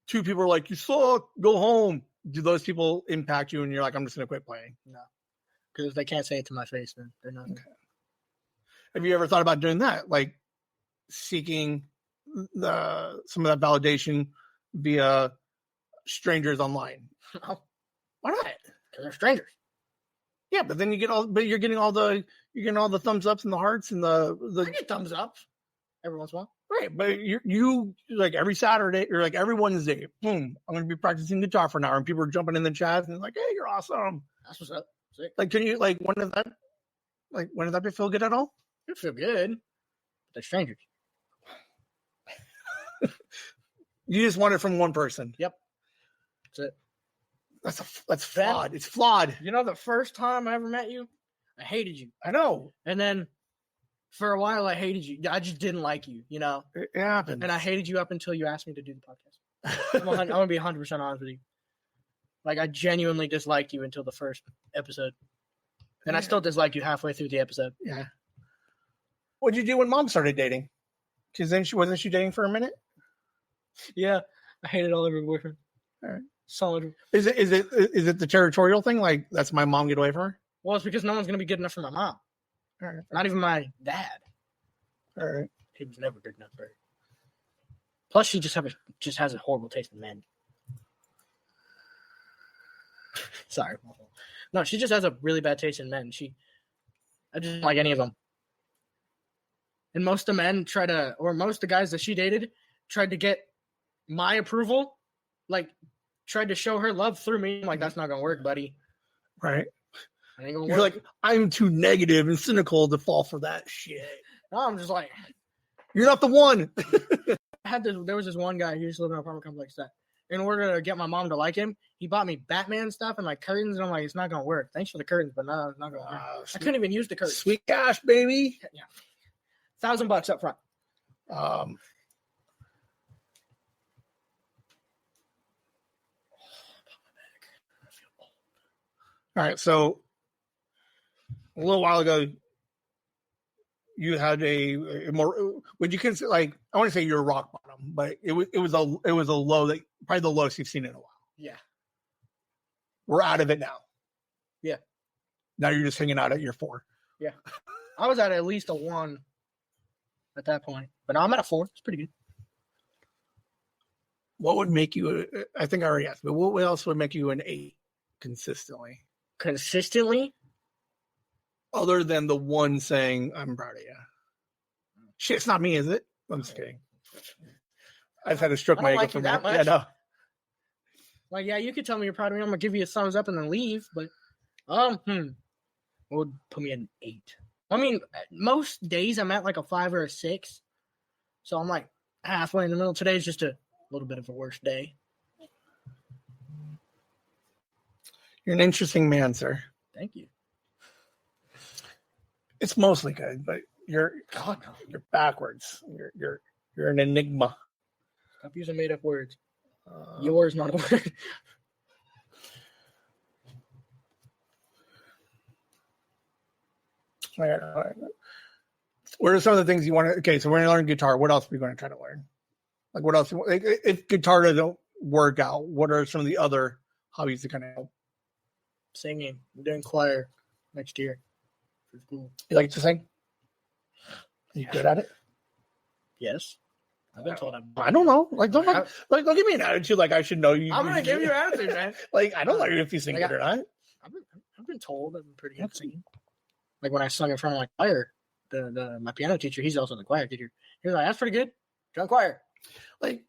Two people are like, "You suck. Go home." Do those people impact you and you're like, I'm just going to quit playing? No. Because if they can't say it to my face, then they're not. Okay. Have you ever thought about doing that? Like seeking some of that validation via strangers online? No. Why not? Because they're strangers. Yeah, but then you're getting all the thumbs ups and the hearts and the I get thumbs up every once in a while. Right, but you like every Saturday or like every Wednesday, boom, I'm going to be practicing guitar for an hour, and people are jumping in the chat and like, hey, you're awesome. That's what's up. Sick. Like, can you when did that feel good at all? It feel good. But they're strangers. You just want it from one person. Yep. That's it. That's flawed. It's flawed. You know, the first time I ever met you, I hated you. I know. And then for a while, I hated you. I just didn't like you, you know? It happened. And I hated you up until you asked me to do the podcast. I'm going to be 100% honest with you. Like, I genuinely disliked you until the first episode. And I still dislike you halfway through the episode. Yeah. What'd you do when mom started dating? Because then wasn't she dating for a minute? Yeah. I hated all of her boyfriend. All right. Solid. Is it the territorial thing? Like, that's my mom, get away from her? Well, it's because no one's going to be good enough for my mom. All right. Not even my dad. All right. He was never good enough for her. Plus, she just has a horrible taste in men. Sorry. No, she just has a really bad taste in men. I just don't like any of them. And most of the men most of the guys that she dated tried to get my approval, tried to show her love through me. I'm like, that's not going to work, buddy. Right. You're work. Like, I'm too negative and cynical to fall for that shit. No, I'm just like, you're not the one. There was this one guy who used to live in an apartment complex that in order to get my mom to like him, he bought me Batman stuff and curtains, and I'm like, it's not gonna work. Thanks for the curtains, but no, it's not gonna work. I couldn't even use the curtains. Sweet cash, baby. Yeah, $1,000 up front. All right, so a little while ago, you had a more, would you consider, like, I want to say you're rock bottom, but it was a low that probably the lowest you've seen in a while. Yeah. We're out of it now. Yeah. Now you're just hanging out at your 4. Yeah. I was at least a 1 at that point, but now I'm at a 4. It's pretty good. What would make you, I think I already asked, but what else would make you an 8 consistently? Consistently? Other than the one saying, I'm proud of you. Shit, it's not me, is it? I'm just kidding. I just had to stroke my ego like for you that much. Yeah, no. Like, yeah, you could tell me you're proud of me. I'm going to give you a thumbs up and then leave, but, what would put me at an 8? I mean, most days I'm at like a 5 or a 6. So I'm like halfway in the middle. Today's just a little bit of a worse day. You're an interesting man, sir. Thank you. It's mostly good, but you're backwards. You're an enigma. Stop using made up words. Yours, not a word. All right. What are some of the things you want to? Okay, so we're going to learn guitar. What else are we going to try to learn? Like, what else? Like, if guitar doesn't work out, what are some of the other hobbies that kind of help? Singing. I'm doing choir next year for school. You like to sing? Are you good at it? Yes. I've been told I'm. I don't know. Like, don't give me an attitude like I should know you. I'm gonna give you an attitude, man. Like, I don't know if you sing good or not. I've been told I'm pretty good at singing. Like when I sung in front of my choir, my piano teacher, he's also the choir teacher. He was like, "That's pretty good. Join choir." Like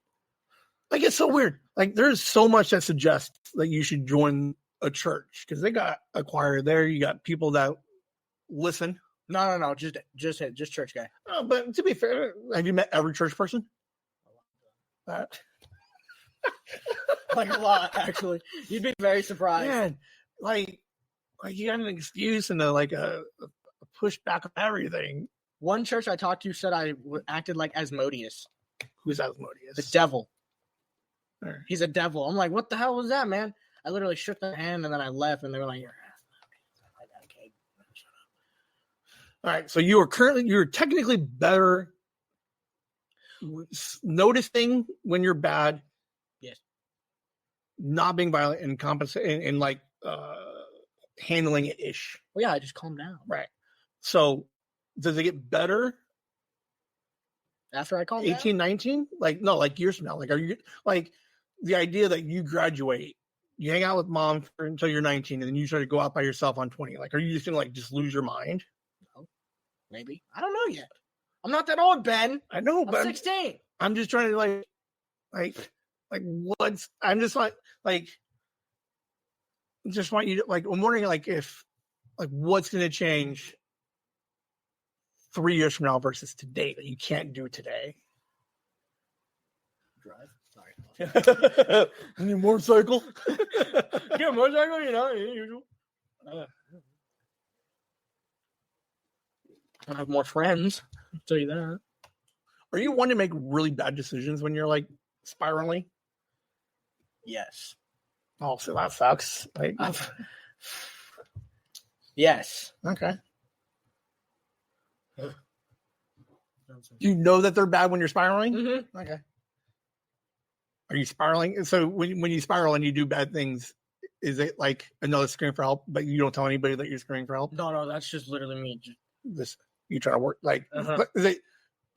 it's so weird. Like, there's so much that suggests that you should join a church because they got a choir there. You got people that listen. No, just church guy. But to be fair, have you met every church person? Like a lot, actually. You'd be very surprised. Man, like you got an excuse and a pushback of everything. One church I talked to said I acted like Asmodeus. Who's Asmodeus? The devil. Right. He's a devil. I'm like, what the hell was that, man? I literally shook their hand and then I left and they were like, okay, shut up. All right, so you're technically better noticing when you're bad. Yes. Not being violent and compensating and like handling it ish. Well, yeah, I just calmed down. Right. So does it get better after I calmed 18, 19? Like, no, like years from now. Like, are you like the idea that you graduate, you hang out with mom until you're 19 and then you try to go out by yourself on 20? Like, are you just gonna just lose your mind? No, maybe. I don't know yet. I'm not that old, Ben. I know, but I'm 16. I'm just trying to like what's I'm just like just want you to like I'm wondering like if like what's gonna change 3 years from now versus today that you can't do today. Drive. Sorry. Any motorcycle? Get a motorcycle, usual. I have more friends. I'll tell you that. Are you one to make really bad decisions when you're like spiraling? Yes. Oh, so that sucks. Like, yes. Okay. You know that they're bad when you're spiraling? Mm-hmm. Okay. Are you spiraling? So when you spiral and you do bad things, is it like another scream for help, but you don't tell anybody that you're screaming for help? No, that's just literally me. You try to work like is it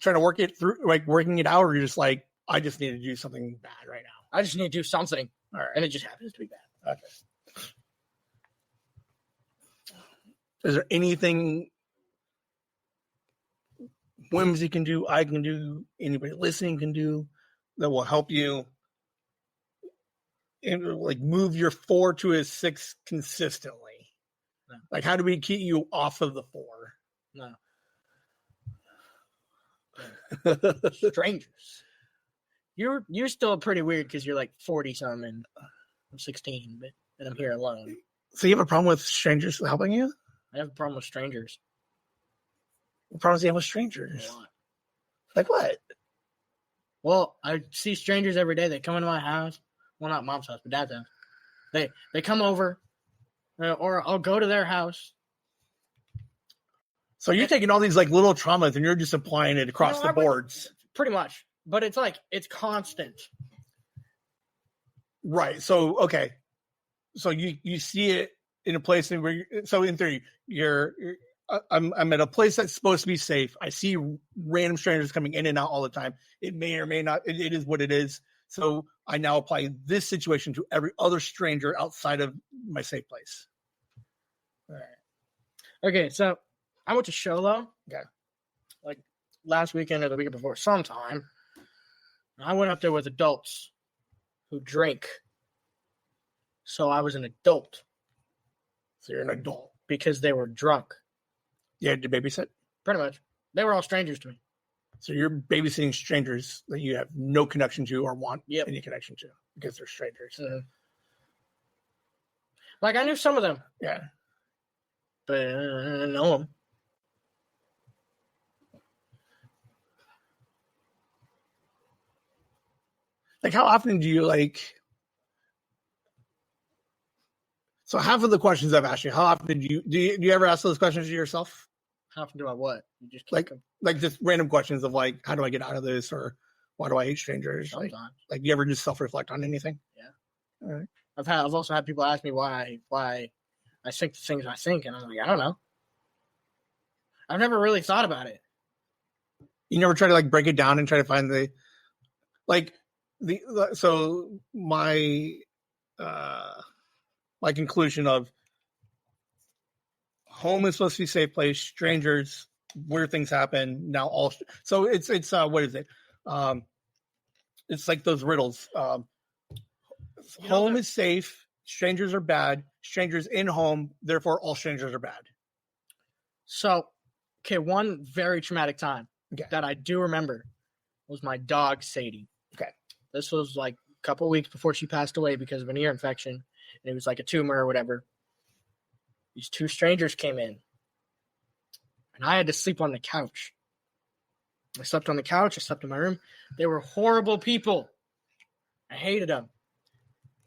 trying to work it through, like working it out, or you're just like, I just need to do something bad right now. I just need to do something. All right. And it just happens to be bad. Okay. Is there anything Whimsy can do, I can do, anybody listening can do that will help you and like move your 4 to a 6 consistently? No. Like, how do we keep you off of the 4? No. Strangers. You're still pretty weird because you're like 40 something and I'm 16, and I'm here alone. So you have a problem with strangers helping you? I have a problem with strangers. What problems do you have with strangers? Like what? Well, I see strangers every day. They come into my house. Well, not mom's house, but dad's house. They come over, or I'll go to their house. So you're taking all these like little traumas and you're just applying it across the boards. Pretty much. But it's like, it's constant. Right. So, okay. So you see it in a place where, so in theory, I'm at a place that's supposed to be safe. I see random strangers coming in and out all the time. It may or may not, it is what it is. So I now apply this situation to every other stranger outside of my safe place. All right. Okay, so I went to Sholo. Okay. Like last weekend or the weekend before, sometime. I went up there with adults who drink. So I was an adult. So you're an adult. Because they were drunk. You had to babysit? Pretty much. They were all strangers to me. So you're babysitting strangers that you have no connection to or want any connection to because they're strangers. Like I knew some of them. Yeah. But I didn't know them. Like how often do you like... So half of the questions I've asked you, how often do you ever ask those questions to yourself? How often do I what? You just like just random questions of like, how do I get out of this, or why do I hate strangers? Sometimes. Like you ever just self-reflect on anything? Yeah. All right. I've also had people ask me why I think the things I think, and I'm like, I don't know. I've never really thought about it. You never try to like break it down and try to find so my conclusion of home is supposed to be a safe place, strangers, weird things happen. Now so it's what is it? It's like those riddles. Home is safe, strangers are bad, strangers in home, therefore all strangers are bad. So, okay, one very traumatic time that I do remember was my dog Sadie. Okay. This was like a couple weeks before she passed away because of an ear infection, and it was like a tumor or whatever. These two strangers came in, and I had to sleep on the couch. I slept on the couch. I slept in my room. They were horrible people. I hated them.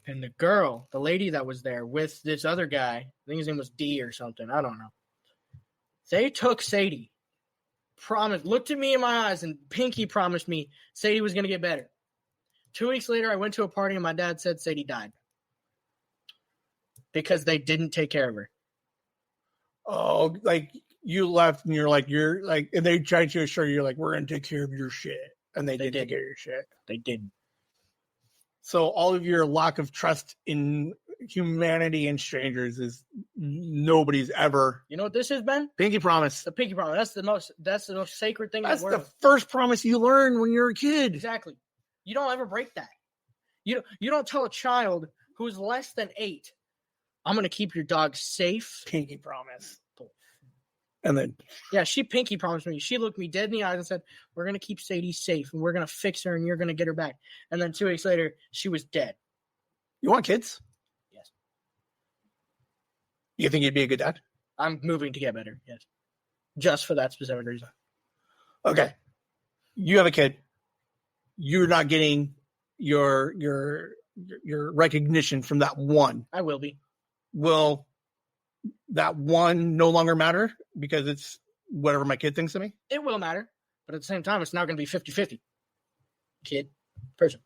And the lady that was there with this other guy, I think his name was D or something. I don't know. They took Sadie. Looked at me in my eyes, and pinky promised me Sadie was going to get better. 2 weeks later, I went to a party, and my dad said Sadie died. Because they didn't take care of her. Oh, like you left and you're like, and they tried to assure you, like, we're going to take care of your shit. And they didn't take care of your shit. They didn't. So all of your lack of trust in humanity and strangers is nobody's ever. You know what this has been? Pinky promise. The pinky promise. That's the most sacred thing. That's the first promise you learn when you're a kid. Exactly. You don't ever break that. You don't tell a child who's less than 8, I'm going to keep your dog safe. Pinky promise. And then, yeah, she pinky promised me. She looked me dead in the eyes and said, we're going to keep Sadie safe and we're going to fix her and you're going to get her back. And then 2 weeks later, she was dead. You want kids? Yes. You think you'd be a good dad? I'm moving to get better. Yes. Just for that specific reason. Okay. You have a kid. You're not getting your recognition from that one. I will be. Will that one no longer matter because it's whatever my kid thinks of me? It will matter, but at the same time, it's now going to be 50-50. Kid, person.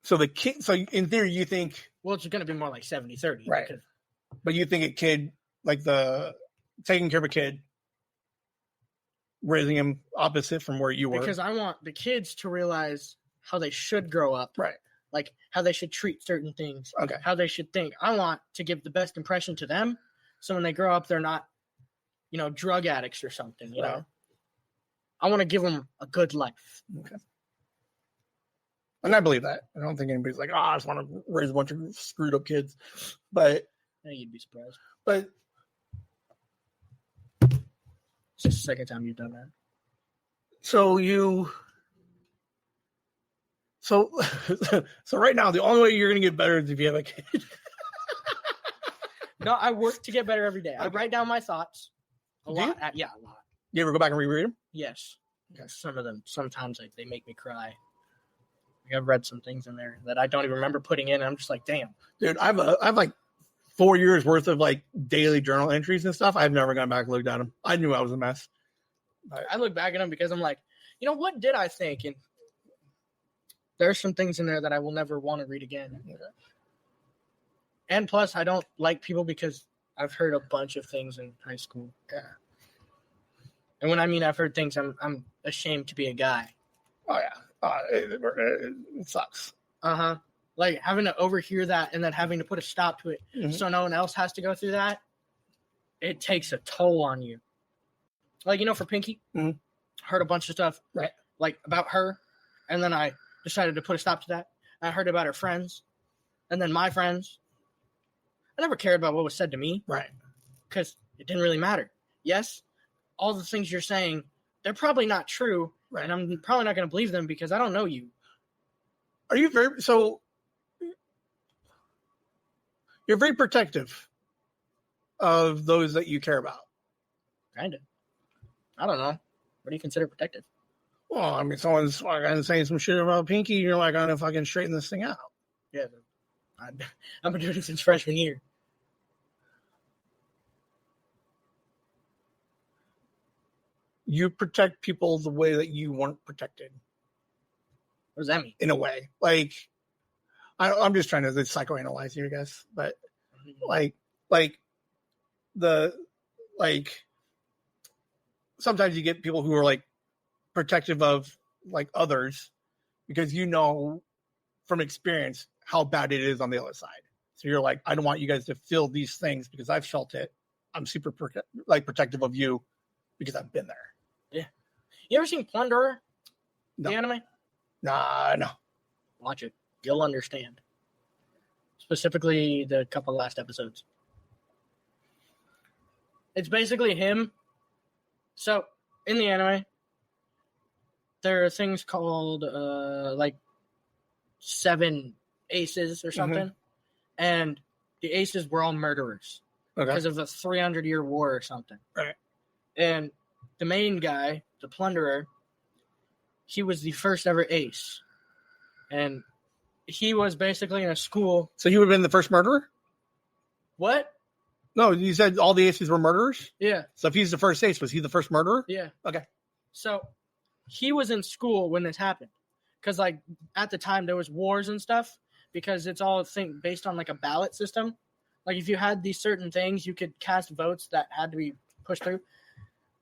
So the kid, so in theory, you think... Well, it's going to be more like 70-30. Right. But you think a kid, like taking care of a kid, raising him opposite from where you were. Because I want the kids to realize how they should grow up. Right. Like how they should treat certain things. Okay. How they should think. I want to give the best impression to them. So when they grow up, they're not, drug addicts or something, you know. I want to give them a good life. Okay. And I believe that. I don't think anybody's like, I just want to raise a bunch of screwed up kids. But yeah, you'd be surprised. But it's just the second time you've done that. So right now, the only way you're going to get better is if you have a kid. No, I work to get better every day. I write down my thoughts a lot. Yeah, a lot. You ever go back and reread them? Yes. Okay. Some of them, sometimes they make me cry. I've read some things in there that I don't even remember putting in. And I'm just like, damn. Dude, I have like 4 years worth of like daily journal entries and stuff. I've never gone back and looked at them. I knew I was a mess. I look back at them because I'm like, what did I think? And there's some things in there that I will never want to read again. And plus, I don't like people because I've heard a bunch of things in high school. Yeah. And when I mean I've heard things, I'm ashamed to be a guy. Oh yeah. It sucks. Like having to overhear that and then having to put a stop to it so no one else has to go through that. It takes a toll on you. Like, for Pinky, heard a bunch of stuff like about her, and then I decided to put a stop to that. I heard about her friends, and then my friends. I never cared about what was said to me. Right. Because it didn't really matter. Yes, all the things you're saying, they're probably not true, and I'm probably not going to believe them because I don't know you. Are you you're very protective of those that you care about? Kind of. I don't know. What do you consider protective? Well, I mean, someone's fucking saying some shit about Pinky, and you're like, I'm going to fucking straighten this thing out. Yeah. I've been doing it since freshman year. You protect people the way that you weren't protected. What does that mean? In a way. Like, I'm just trying to psychoanalyze you guys, but sometimes you get people who are like protective of like others because from experience how bad it is on the other side. So you're like, I don't want you guys to feel these things because I've felt it. I'm super protective of you because I've been there. Yeah. You ever seen Plunderer? No. The anime? Nah, no. Watch it. You'll understand. Specifically the couple last episodes. It's basically him. So, in the anime, there are things called, like, 7 aces or something. And the aces were all murderers. Because of the 300-year war or something. Right. And the main guy, the plunderer, he was the first ever ace. And he was basically in a school. So he would have been the first murderer? What? No, you said all the aces were murderers? Yeah. So if he's the first ace, was he the first murderer? Yeah. Okay. So he was in school when this happened. Because, like, at the time there was wars and stuff. Because it's all based on, like, a ballot system. Like, if you had these certain things, you could cast votes that had to be pushed through.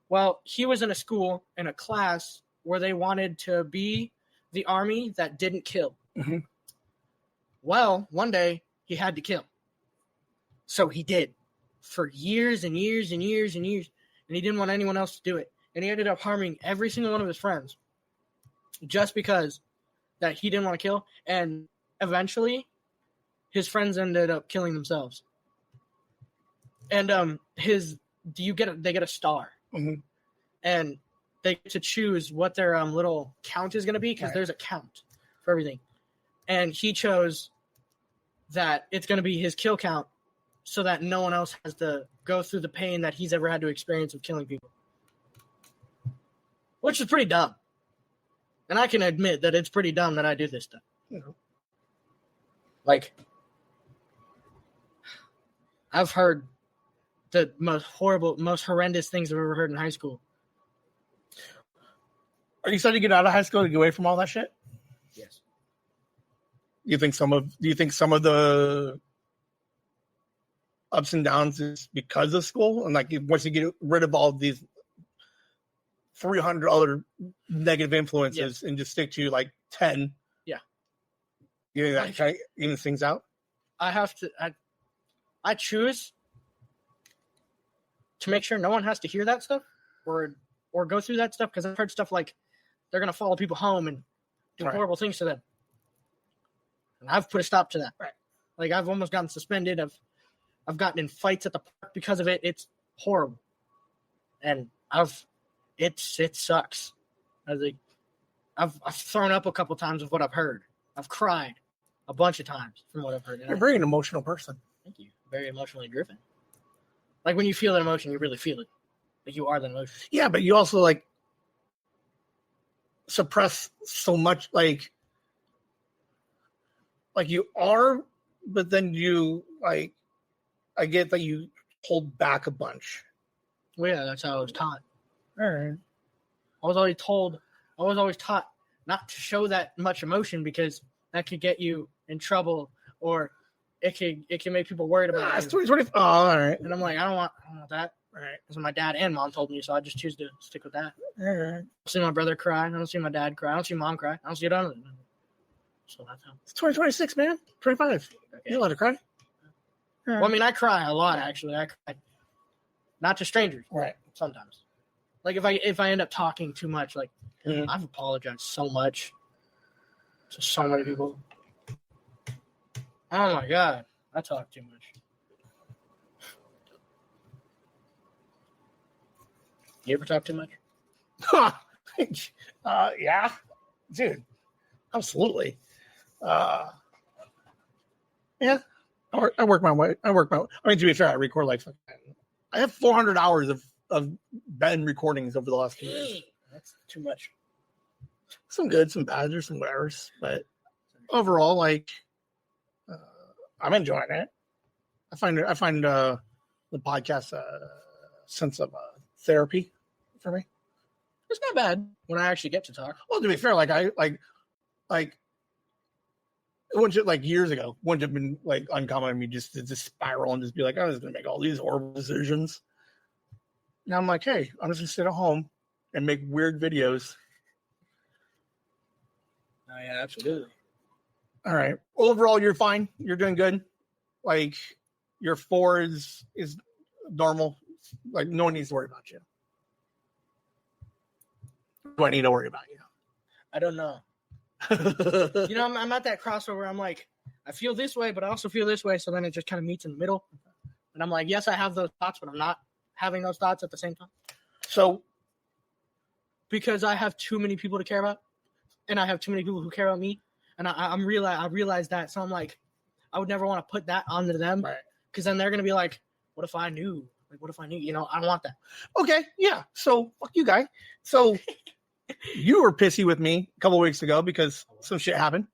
Well, he was in a school, in a class, where they wanted to be the army that didn't kill. Well, one day, he had to kill. So he did. For years and years and years and years. And he didn't want anyone else to do it. And he ended up harming every single one of his friends. Just because that he didn't want to kill. And eventually, his friends ended up killing themselves. And they get a star. And they get to choose what their little count is going to be because there's a count for everything. And he chose that it's going to be his kill count so that no one else has to go through the pain that he's ever had to experience of killing people. Which is pretty dumb. And I can admit that it's pretty dumb that I do this stuff. Like, I've heard the most horrible, most horrendous things I've ever heard in high school. Are you starting to get out of high school to get away from all that shit? Yes. Do you think some of the ups and downs is because of school? And like once you get rid of all of these 300 other negative influences and just stick to like 10. Yeah. You think that kind of evens things out? I choose to make sure no one has to hear that stuff or go through that stuff because I've heard stuff like they're going to follow people home and do horrible things to them. And I've put a stop to that. Right. Like I've almost gotten suspended. I've gotten in fights at the park because of it. It's horrible. And it sucks. I've thrown up a couple times with what I've heard. I've cried a bunch of times from what I've heard. You're very an emotional person. Thank you. Very emotionally driven. Like when you feel an emotion, you really feel it. Like you are the emotion. Yeah, but you also like suppress so much like you are, but then you like I get that you hold back a bunch. Well, yeah, that's how I was taught. All right. I was always taught not to show that much emotion because that could get you in trouble, or it can make people worried about It's you. 2020. Oh, all right. And I'm like, I don't want that. Right. That's what my dad and mom told me, so I just choose to stick with that. All right. I don't see my brother cry. I don't see my dad cry. I don't see mom cry. I don't see it on. So that's how. It's 2026, man. 25. Okay. You let it cry. Well, I mean, I cry a lot actually. I cry, not to strangers. Right. Sometimes, like if I end up talking too much, like I've apologized so much to so many people. Oh my god, I talk too much. You ever talk too much? Yeah, dude, absolutely. Yeah, I work my way. I mean, to be fair, I record like I have 400 hours of been recordings over the last 2 years. That's too much. Some good, some bad, there's some whatevers, but overall, like, I'm enjoying it. I find the podcast a sense of therapy for me. It's not bad when I actually get to talk. Well, to be fair, like it wouldn't like years ago wouldn't have been like uncommon for me just to just spiral and just be like, I was gonna make all these horrible decisions. Now I'm like, hey, I'm just gonna sit at home and make weird videos. Oh yeah, absolutely. All right. Overall, you're fine. You're doing good. Like your 4 is normal. Like no one needs to worry about you. Do I need to worry about you? I don't know. You know, I'm at that crossover. I'm like, I feel this way, but I also feel this way. So then it just kind of meets in the middle. And I'm like, yes, I have those thoughts, but I'm not having those thoughts at the same time. So, because I have too many people to care about, and I have too many people who care about me, and I realize that. So I'm like, I would never want to put that onto them, right? Because then they're gonna be like, what if I knew? Like, what if I knew? You know, I don't want that. Okay, yeah. So fuck you, guy. So. You were pissy with me a couple of weeks ago because some shit happened,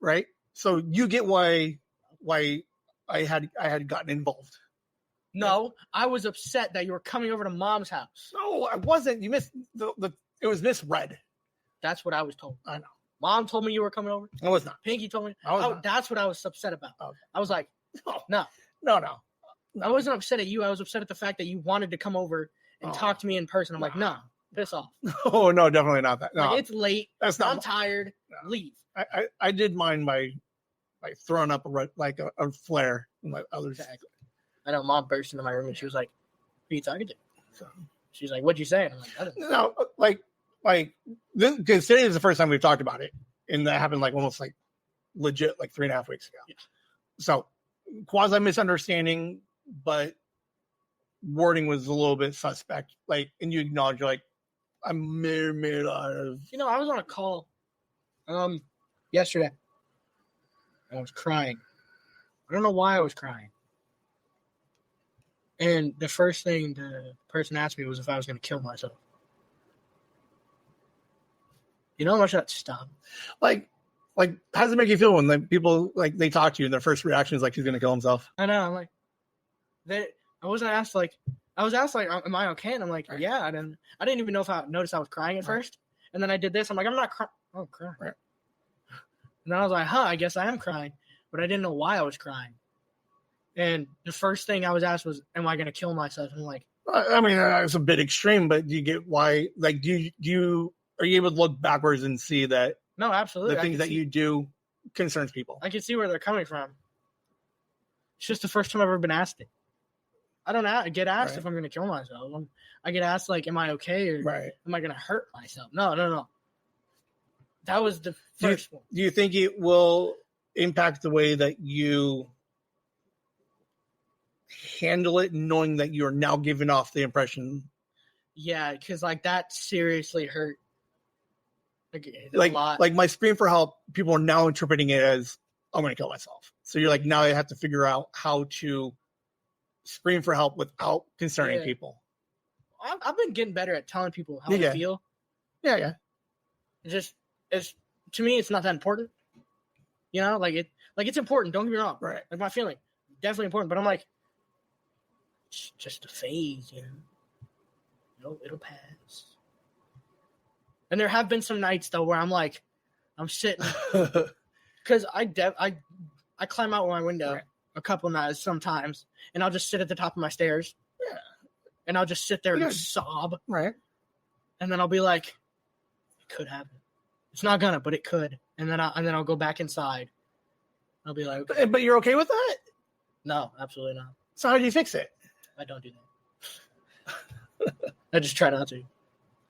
right? So you get why I had gotten involved. No, I was upset that you were coming over to mom's house. No, I wasn't. You missed it was misread. That's what I was told. I know. Mom told me you were coming over. I was not. Pinky told me. Not. That's what I was upset about. Okay. I was like, no. I wasn't upset at you. I was upset at the fact that you wanted to come over and talk to me in person. I'm like, no. Piss off. Oh no, definitely not that. No, like, it's late. That's not. I'm tired. No. Leave. I did mine by throwing up a flare. Like others. Exactly. I know. Mom burst into my room and she was like, "Who are you talking to?" So she's like, "What'd you say?" And I'm like, "I don't know." No, like this, because today is the first time we've talked about it, and that happened like almost like legit like 3.5 weeks ago. Yeah. So quasi misunderstanding, but wording was a little bit suspect. Like, and you acknowledge you're like, I'm made out of. You know, I was on a call yesterday. I was crying. I don't know why I was crying. And the first thing the person asked me was if I was going to kill myself. You know how much that stung? Like, how does it make you feel when like people like they talk to you and their first reaction is like he's going to kill himself? I know. I'm like, I wasn't asked like. I was asked, like, am I okay? And I'm like, right. Yeah. I didn't even know if I noticed I was crying at first. And then I did this. I'm like, I'm not crying. Oh, crying. Right. And then I was like, I guess I am crying. But I didn't know why I was crying. And the first thing I was asked was, am I going to kill myself? And I'm like, I mean, it's a bit extreme, but do you get why? Like, are you able to look backwards and see that? No, absolutely. The things that you do concerns people. I can see where they're coming from. It's just the first time I've ever been asked it. I don't get asked if I'm going to kill myself. I get asked, like, am I okay? Or am I going to hurt myself? No. That was the first one. Do you think it will impact the way that you handle it, knowing that you're now giving off the impression? Yeah, because, like, that seriously hurt. Like, my scream for help, people are now interpreting it as, I'm going to kill myself. So you're like, now I have to figure out how to scream for help without concerning people. I've been getting better at telling people how I feel. Yeah. It's to me, it's not that important. You know, it's important. Don't get me wrong. Right. Like, my feeling, definitely important. But I'm like, It's just a phase, you know. It'll pass. And there have been some nights though where I'm like, I'm sitting because I climb out my window a couple nights sometimes, and I'll just sit at the top of my stairs. Yeah. And I'll just sit there and sob. Right. And then I'll be like, it could happen. It's not gonna, but it could. And then I'll go back inside. I'll be like, okay. But you're okay with that? No, absolutely not. So how do you fix it? I don't do that. I just try not to.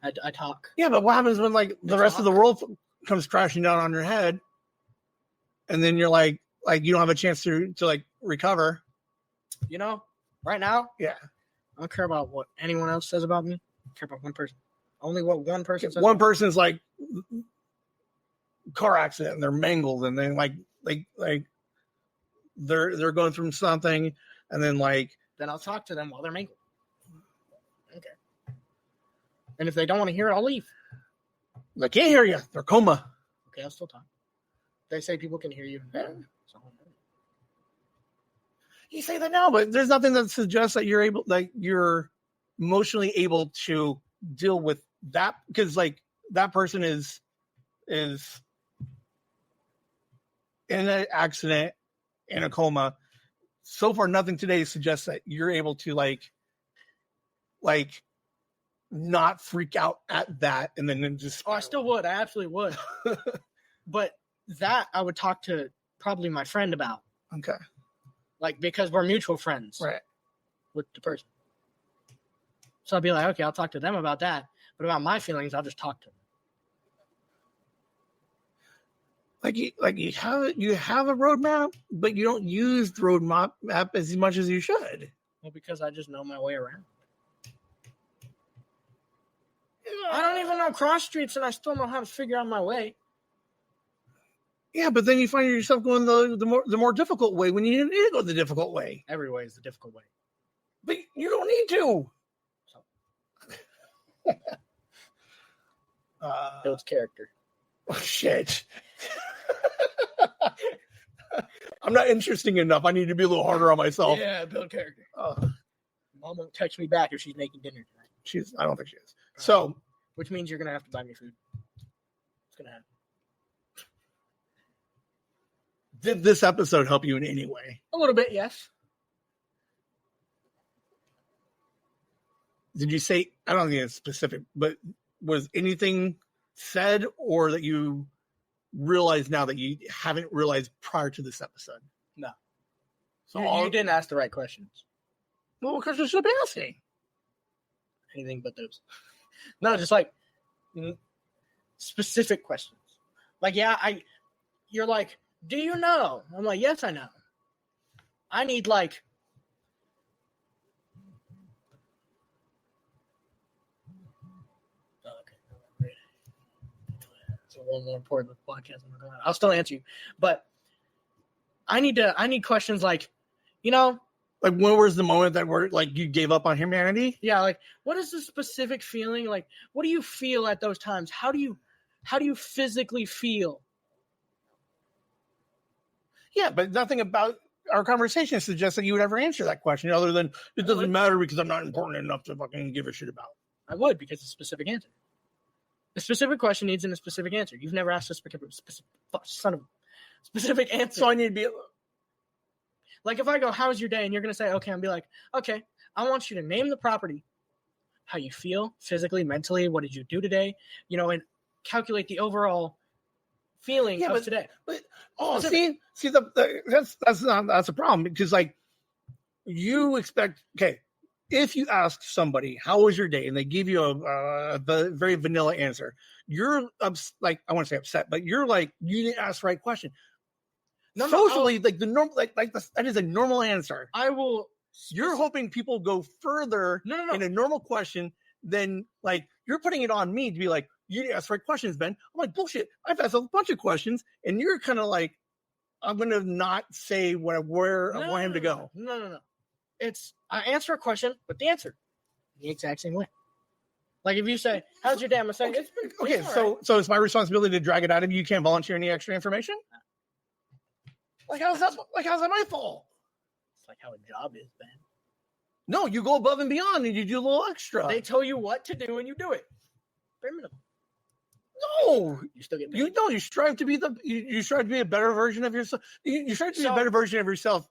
I talk. Yeah, but what happens when like the rest of the world comes crashing down on your head, and then you're like you don't have a chance to like recover? You know, right now, yeah, I don't care about what anyone else says about me. I care about one person. Only what one person says. One person's like car accident and they're mangled, and then like they're going through something, and then then I'll talk to them while they're mangled. Okay. And if they don't want to hear it, I'll leave. They can't hear you. They're coma. Okay, I'll still talk. They say people can hear you. Yeah. You say that now, but there's nothing that suggests that you're emotionally able to deal with that, because like that person is in an accident, in a coma. So far, nothing today suggests that you're able to like not freak out at that, and then just. Oh, I still would. I absolutely would. But that I would talk to probably my friend about. Okay. Like, because we're mutual friends. Right. With the person. So I'd be like, okay, I'll talk to them about that. But about my feelings, I'll just talk to them. You have a roadmap, but you don't use the roadmap as much as you should. Well, because I just know my way around. I don't even know cross streets, and I still know how to figure out my way. Yeah, but then you find yourself going the more difficult way when you need to go the difficult way. Every way is the difficult way. But you don't need to. Builds character. Oh, shit. I'm not interesting enough. I need to be a little harder on myself. Yeah, build character. Mom won't text me back if she's making dinner tonight. I don't think she is. So, which means you're gonna have to buy me food. It's gonna happen. Did this episode help you in any way? A little bit, yes. Did you say, I don't think it's specific, but was anything said or that you realize now that you haven't realized prior to this episode? No. So you didn't ask the right questions. Well, what questions should I be asking? Anything but those. No, just like specific questions. Like, you're like, do you know? I'm like, yes, I know. I need like, okay. So one more important podcast. I'll still answer you, but I need questions like, you know, like when was the moment that you gave up on humanity? Yeah, like what is the specific feeling? Like, what do you feel at those times? How do you physically feel? Yeah, but nothing about our conversation suggests that you would ever answer that question other than it doesn't matter because I'm not important enough to fucking give a shit about. I would, because it's a specific answer. A specific question needs a specific answer. You've never asked a specific answer. So I need to be like, if I go, how was your day? And you're going to say, okay, I'll be like, okay, I want you to name the property, how you feel physically, mentally, what did you do today? You know, and calculate the overall feeling of today. But that's a problem, because like you expect, okay, if you ask somebody how was your day and they give you a very vanilla answer, you're like, I want to say upset, but you're like, you didn't ask the right question. Socially, like the normal, that is a normal answer. You're hoping people go further in a normal question than like you're putting it on me to be like, you didn't ask the right questions, Ben. I'm like, bullshit. I've asked a bunch of questions, and you're kind of like, I'm gonna not say where I want him to go. No. It's I answer a question, but the answer the exact same way. Like if you say, "How's your day?" I'm gonna say, "Okay." So it's my responsibility to drag it out of you. You can't volunteer any extra information. How's that my fault? It's like how a job is, Ben. No, you go above and beyond and you do a little extra. They tell you what to do and you do it. Bare minimum. No, You still get paid. You strive to be you strive to be a better version of yourself. You strive to be a better version of yourself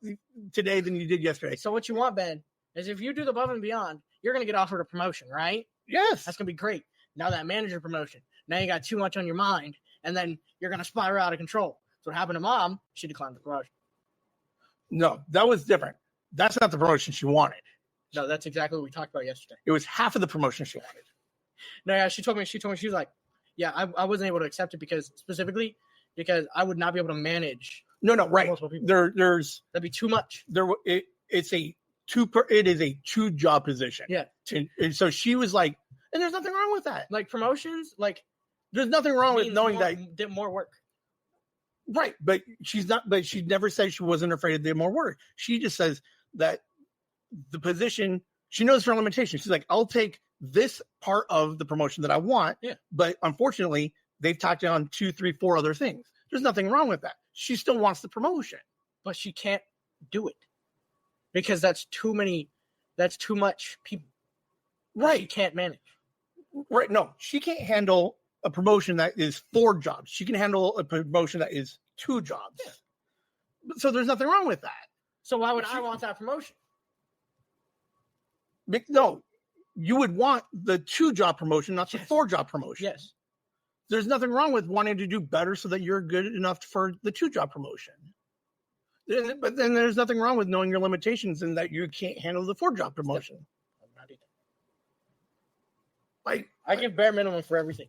today than you did yesterday. So what you want, Ben, is if you do the above and beyond, you're going to get offered a promotion, right? Yes. That's going to be great. Now that manager promotion, now you got too much on your mind, and then you're going to spiral out of control. So what happened to Mom, she declined the promotion. No, that was different. That's not the promotion she wanted. No, that's exactly what we talked about yesterday. It was half of the promotion she wanted. No, yeah, she told me, she was like, yeah, I wasn't able to accept it because I would not be able to manage. No, right. Multiple people. There's That'd be too much. It is a 2-job position. Yeah. And so she was like, and there's nothing wrong with that. Like promotions, like there's nothing wrong with knowing that did more work. Right, but she never said she wasn't afraid of the more work. She just says that the position, she knows her limitations. She's like, I'll take this part of the promotion that I want, but unfortunately, they've tacked on 2, 3, 4 other things. There's nothing wrong with that. She still wants the promotion, but she can't do it because that's too much people. Right, she can't manage. Right, no, she can't handle a promotion that is 4 jobs. She can handle a promotion that is 2 jobs. Yeah. So there's nothing wrong with that. So why would I want that promotion? No, you would want the 2-job promotion, not the 4-job promotion. Yes. There's nothing wrong with wanting to do better so that you're good enough for the 2-job promotion. But then there's nothing wrong with knowing your limitations and that you can't handle the 4-job promotion. Like I give bare minimum for everything.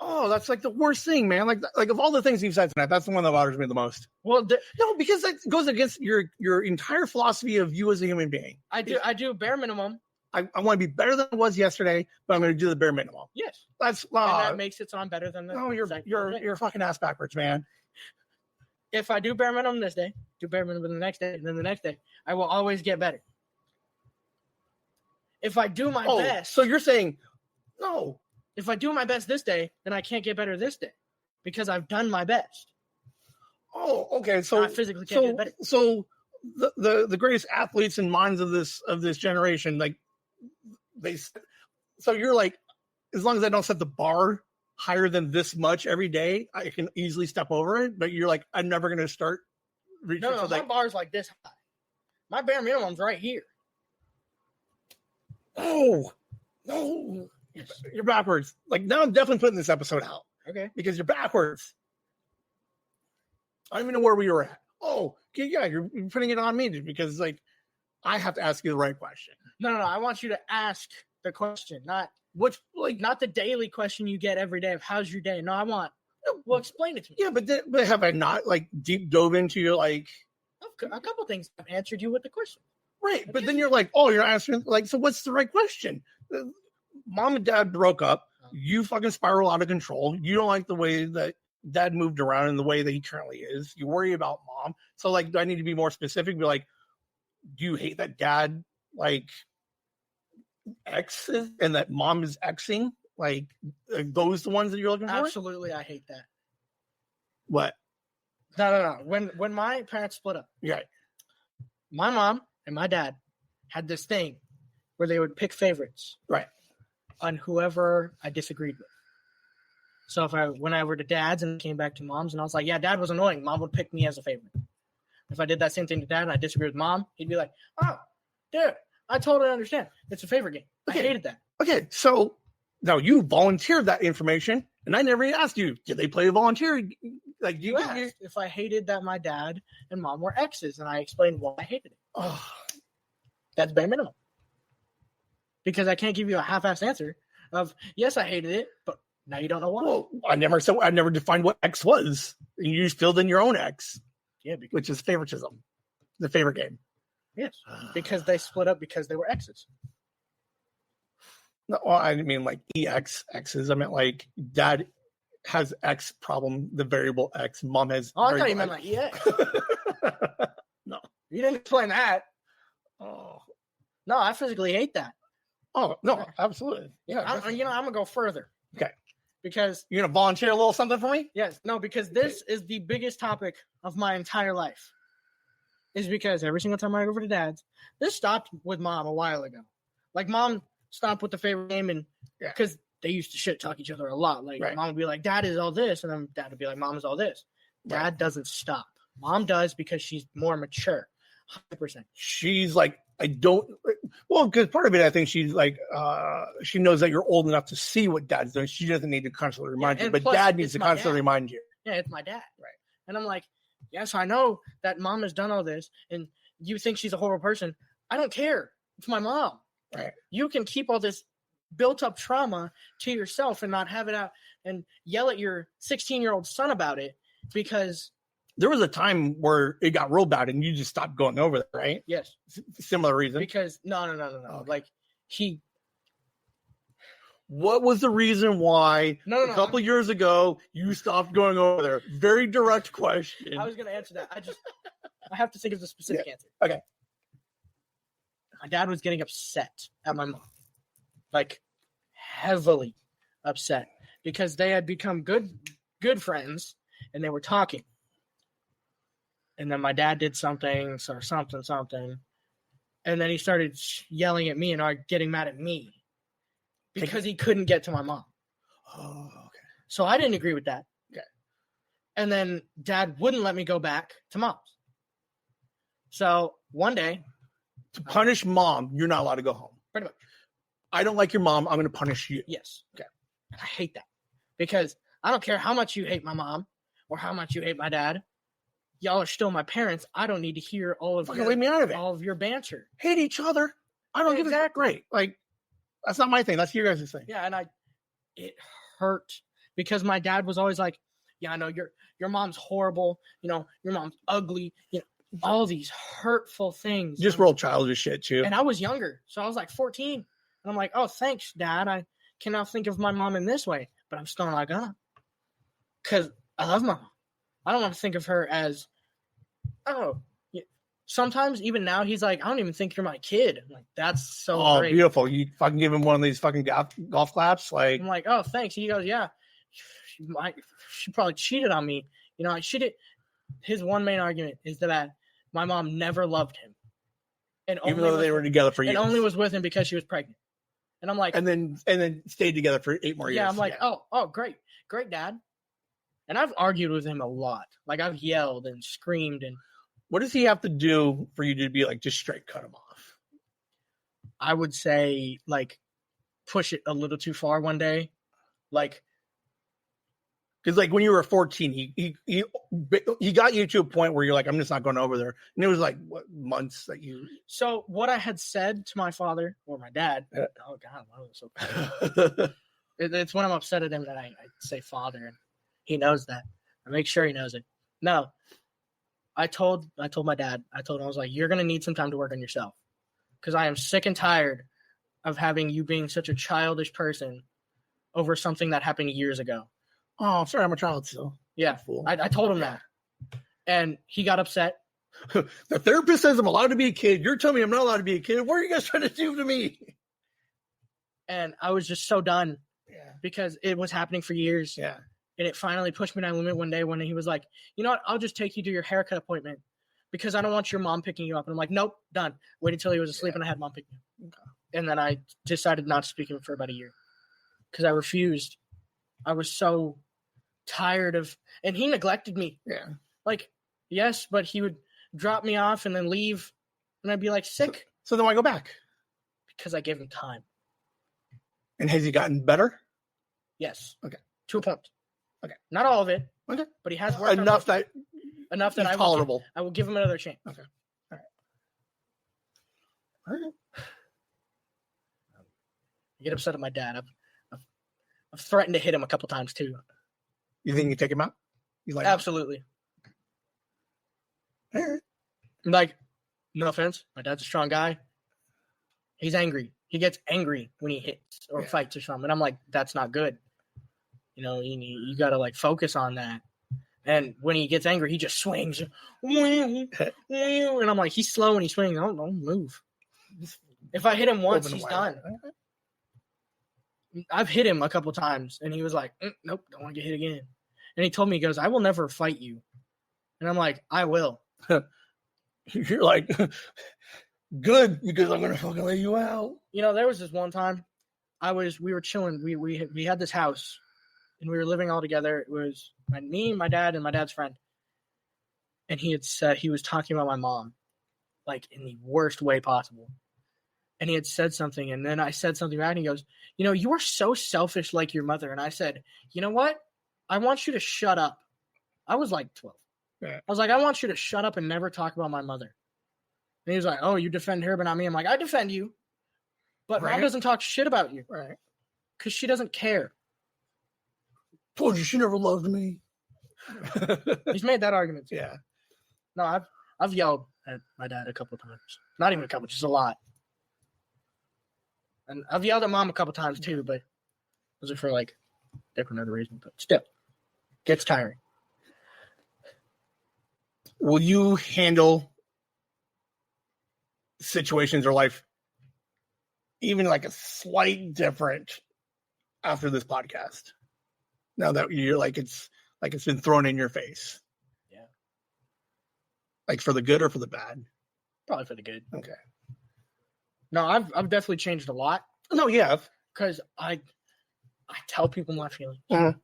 Oh, that's like the worst thing, man. Like of all the things you've said tonight, that's the one that bothers me the most. Well, no, because that goes against your entire philosophy of you as a human being. I do bare minimum. I want to be better than I was yesterday, but I'm going to do the bare minimum. Yes, that's and that makes it so I'm better than the. No, you're fucking ass backwards, man. If I do bare minimum this day, do bare minimum the next day, and then the next day, I will always get better. If I do my best, so you're saying no. If I do my best this day, then I can't get better this day because I've done my best. Oh, okay. So I physically can't get better. So the greatest athletes and minds of this generation, like so you're like, as long as I don't set the bar higher than this much every day, I can easily step over it. But you're like, I'm never going to start reaching. No, my bar's like this high. My bare minimum's right here. Oh, no. You're backwards. Like now I'm definitely putting this episode out. Okay. Because you're backwards. I don't even know where we were at. Oh, yeah, you're putting it on me because like I have to ask you the right question. No. I want you to ask the question, not the daily question you get every day of how's your day. No, I want. Well, explain it to me. Yeah, but have I not like deep dove into your like a couple things? I've answered you with the question. Right, but then you're like, oh, you're answering like, so what's the right question? Mom and dad broke up. You fucking spiral out of control. You don't like the way that dad moved around and the way that he currently is. You worry about mom. So like, do I need to be more specific? Be like, do you hate that dad like exes and that mom is exing? Like, are those the ones that you're looking for? Absolutely, I hate that. What? No. When my parents split up, yeah, my mom and my dad had this thing where they would pick favorites, right, on whoever I disagreed with. So if I went over to dad's and came back to mom's and I was like, yeah, dad was annoying, mom would pick me as a favorite. If I did that same thing to dad and I disagreed with mom, he'd be like, oh, dude, I totally understand. It's a favorite game. Okay. I hated that. Okay, so now you volunteered that information and I never asked you, did they play a volunteer? Like you asked if I hated that my dad and mom were exes and I explained why I hated it. Oh, that's bare minimum. Because I can't give you a half-assed answer of, yes, I hated it, but now you don't know why. Well, I never defined what X was. You just filled in your own X. Yeah. Which is favoritism. The favorite game. Yes. Because they split up because they were exes. No, well, I didn't mean like X's. I meant like dad has X problem, the variable X. Mom has. Oh, I thought you meant like EX. No. You didn't explain that. Oh. No, I physically hate that. Oh, no, absolutely. Yeah. I'm going to go further. Okay. Because you're going to volunteer a little something for me? Yes. No, because this is the biggest topic of my entire life. is because every single time I go over to dad's, this stopped with mom a while ago. Like mom stopped with the favorite game, and because they used to shit talk each other a lot. Like mom would be like, "Dad is all this," and then dad would be like, "Mom is all this." Dad doesn't stop. Mom does because she's more mature. 100%. She's like, I don't. Well, because part of it, I think she's like, she knows that you're old enough to see what dad's doing. She doesn't need to constantly remind you, but plus, dad needs it's to my constantly dad. remind you. Yeah, it's my dad. Right. And I'm like, yes, I know that mom has done all this, and you think she's a horrible person. I don't care. It's my mom. Right. You can keep all this built up trauma to yourself and not have it out and yell at your 16-year-old son about it, because there was a time where it got real bad and you just stopped going over there, right? Yes. Similar reason. Because no. Okay. Like what was the reason why a couple years ago you stopped going over there? Very direct question. I was going to answer that. I have to think of the specific answer. Okay. My dad was getting upset at my mom. Like heavily upset, because they had become good friends and they were talking. And then my dad did something. And then he started yelling at me and getting mad at me because he couldn't get to my mom. Oh, okay. So I didn't agree with that. Okay. And then dad wouldn't let me go back to mom's. So one day, to punish mom, you're not allowed to go home. Pretty much. I don't like your mom. I'm going to punish you. Yes. Okay. And I hate that, because I don't care how much you hate my mom or how much you hate my dad. Y'all are still my parents. I don't need to hear all of leave me out of it. All of your banter. Hate each other. I don't give a that great. Like, that's not my thing. That's your guys' thing. Yeah, and it hurt, because my dad was always like, "Yeah, I know your mom's horrible. You know, your mom's ugly. You know, all these hurtful things." Just real childish shit too. And I was younger, so I was like 14, and I'm like, "Oh, thanks, Dad. I can now think of my mom in this way, but I'm still not gonna, because I love my mom. I don't want to think of her as, oh." Sometimes, even now, he's like, "I don't even think you're my kid." I'm like, that's so great. Beautiful. You fucking give him one of these fucking golf claps. Like, I'm like, "Oh, thanks." He goes, "Yeah, she probably cheated on me. You know, she did." His one main argument is that my mom never loved him. And even though they were together for years. And only was with him because she was pregnant. And I'm like, and then stayed together for 8 more years. Yeah, I'm like, oh, great, Dad. And I've argued with him a lot. Like, I've yelled and screamed. And what does he have to do for you to be like, just straight cut him off? I would say, like, push it a little too far one day. Like, because like when you were 14, he got you to a point where you're like, I'm just not going over there. And it was like what months that you. So what I had said to my father or my dad. Oh God, why was it so bad? It's when I'm upset at him that I say father, and he knows that. I make sure he knows it. No, I told my dad. I told him, I was like, "You're gonna need some time to work on yourself, because I am sick and tired of having you being such a childish person over something that happened years ago." Oh, sorry, I'm a child still. Yeah, I told him that, and he got upset. The therapist says I'm allowed to be a kid. You're telling me I'm not allowed to be a kid. What are you guys trying to do to me? And I was just so done. Yeah. Because it was happening for years. Yeah. And it finally pushed me to my limit one day when he was like, "You know what? I'll just take you to your haircut appointment because I don't want your mom picking you up." And I'm like, "Nope, done." Waited till he was asleep and I had mom pick me up. Okay. And then I decided not to speak to him for about a year because I refused. I was so tired of, and he neglected me. Yeah. Like, yes, but he would drop me off and then leave, and I'd be like sick. So then why go back? Because I gave him time. And has he gotten better? Yes. Okay. To a point. Okay. Not all of it. Okay. But he has worked enough that tolerable. I will give him another chance. Okay. All right. I get upset at my dad. I've threatened to hit him a couple times too. You think you take him out? You like absolutely. All right. Like, no offense, my dad's a strong guy. He's angry. He gets angry when he hits or fights or something. And I'm like, that's not good. You know, you got to like focus on that. And when he gets angry, he just swings. And I'm like, he's slow when he swings. Don't move. If I hit him once, he's done. I've hit him a couple times, and he was like, "Nope, don't want to get hit again." And he told me, he goes, "I will never fight you." And I'm like, "I will." You're like, good, because I'm gonna fucking lay you out. You know, there was this one time we were chilling. We had this house, and we were living all together. It was me, my dad, and my dad's friend. And he had said, he was talking about my mom, like in the worst way possible. And he had said something, and then I said something back, and he goes, you know, you are so selfish like your mother. And I said, you know what? I want you to shut up. I was like 12. Yeah. I was like, I want you to shut up and never talk about my mother. And he was like, oh, you defend her, but not me. I'm like, I defend you. But Right. Mom doesn't talk shit about you. Right. Because she doesn't care. Told you she never loved me. He's made that argument too. Yeah. No, I've yelled at my dad a couple of times. Not even a couple, just a lot. And I've yelled at Mom a couple times too, but those are for like different other reasons. But still, gets tiring. Will you handle situations or life even like a slight different after this podcast? Now that you're like it's been thrown in your face. Yeah. Like for the good or for the bad? Probably for the good. Okay. No, I've definitely changed a lot. No, you have. Because I tell people my feelings. Mhm.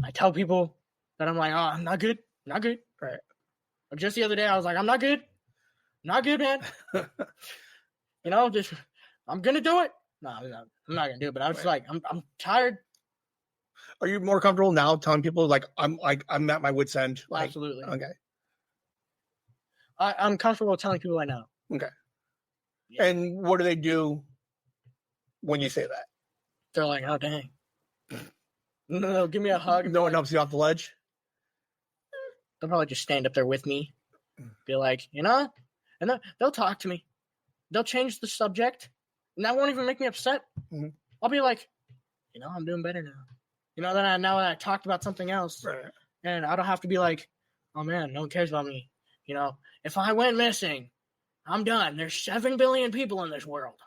I tell people that I'm like, oh, I'm not good. Not good. Right. Or just the other day, I was like, I'm not good. Not good, man. You know, just I'm gonna do it. No, I'm not gonna do it. But I was like, I'm tired. Are you more comfortable now telling people like I'm at my wit's end? Like, Absolutely. Okay. I'm comfortable telling people I know. Okay. Yeah. And what do they do when you say that? They're like, oh dang. No, give me a hug. No one helps you off the ledge? They'll probably just stand up there with me, be like, you know, and they'll talk to me. They'll change the subject, and that won't even make me upset. Mhm. I'll be like, you know, I'm doing better now. You know, now that I talked about something else, Right. and I don't have to be like, oh man, no one cares about me. You know, if I went missing, I'm done. There's 7 billion people in this world.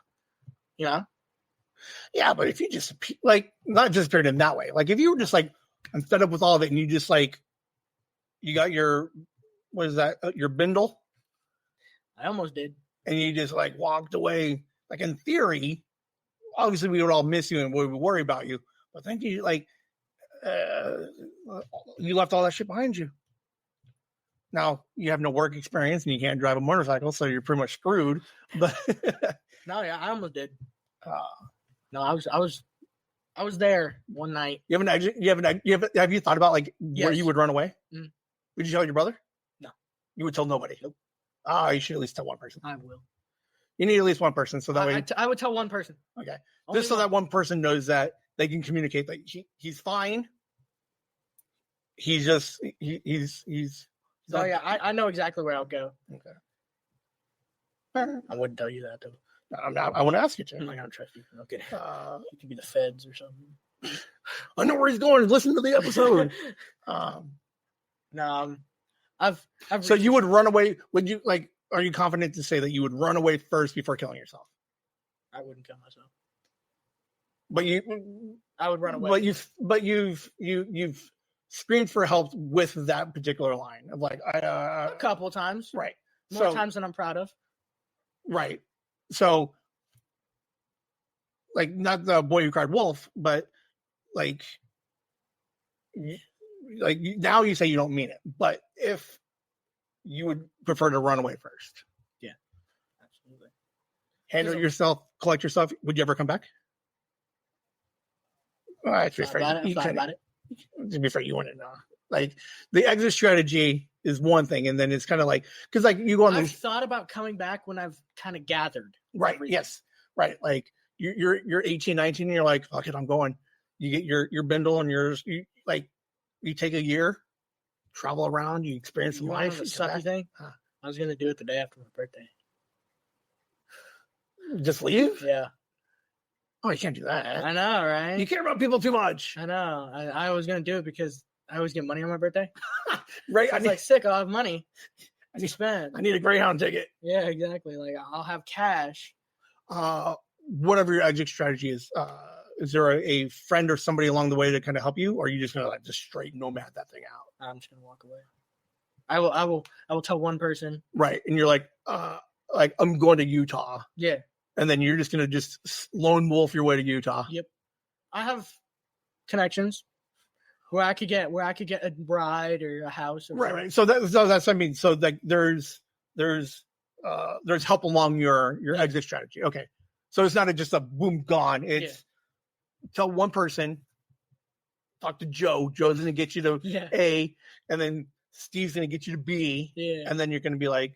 You know? Yeah, but if you just like not disappeared in that way, like if you were just like I'm fed up with all of it, and you just like you got your what is that your bindle, I almost did. and you just like walked away. Like in theory, obviously we would all miss you and we would worry about you, but then you like you left all that shit behind you. Now you have no work experience and you can't drive a motorcycle, so you're pretty much screwed. But No, yeah, I almost did. No, I was there one night. have you thought about like where Yes. you would run away? Mm. Would you tell your brother? No. You would tell nobody. Nope. You should at least tell one person. I will. You need at least one person, so that way, I would tell one person. okay, Only just so one. that one person knows that they can communicate that he's fine. He's just he's. Oh yeah, I know exactly where I'll go. Okay. I wouldn't tell you that though. I want to ask you I'm to. not gonna trust you. Okay. It could be the feds or something. I know where he's going. Listen to the episode. No, I've So you would run away? Would you like? Are you confident to say that you would run away first before killing yourself? I wouldn't kill myself. But you, I would run away. but you've screamed for help with that particular line of like a couple of times, right? More times than I'm proud of. Right. So, like, not the boy who cried wolf, but like now you say you don't mean it, but if you would prefer to run away first, yeah, absolutely. handle yourself, collect yourself. Would you ever come back? All right, to be fair, to be fair, you want to know. Like the exit strategy is one thing, and then it's kind of like because like you go on. I've thought about coming back when I've kind of gathered. Right. everything. Yes. Right. Like you're 18, 19, and you're like, fuck it, I'm going. You get your bindle and you take a year, travel around, you experience some You life. want the sucky thing? Huh. I was gonna do it the day after my birthday. Just leave? Yeah. Oh, you can't do that. I know, right? You care about people too much. I know. I was gonna do it because I always get money on my birthday. Right. So I was like, sick. I'll have money to spend. I need a Greyhound ticket. Yeah, exactly. Like I'll have cash. Whatever your exit strategy is there a friend or somebody along the way to kind of help you, or are you just gonna like just straight nomad that thing out? I'm just gonna walk away. I will tell one person. Right. And you're like I'm going to Utah. Yeah. And then you're just going to just lone wolf your way to Utah. Yep. I have connections where I could get a bride or a house. Or right. So that's what I mean. So like there's help along your exit strategy. Okay. So it's not just a boom gone. It's tell one person, talk to Joe. Joe's going to get you to A, and then Steve's going to get you to B. Yeah. And then you're going to be like,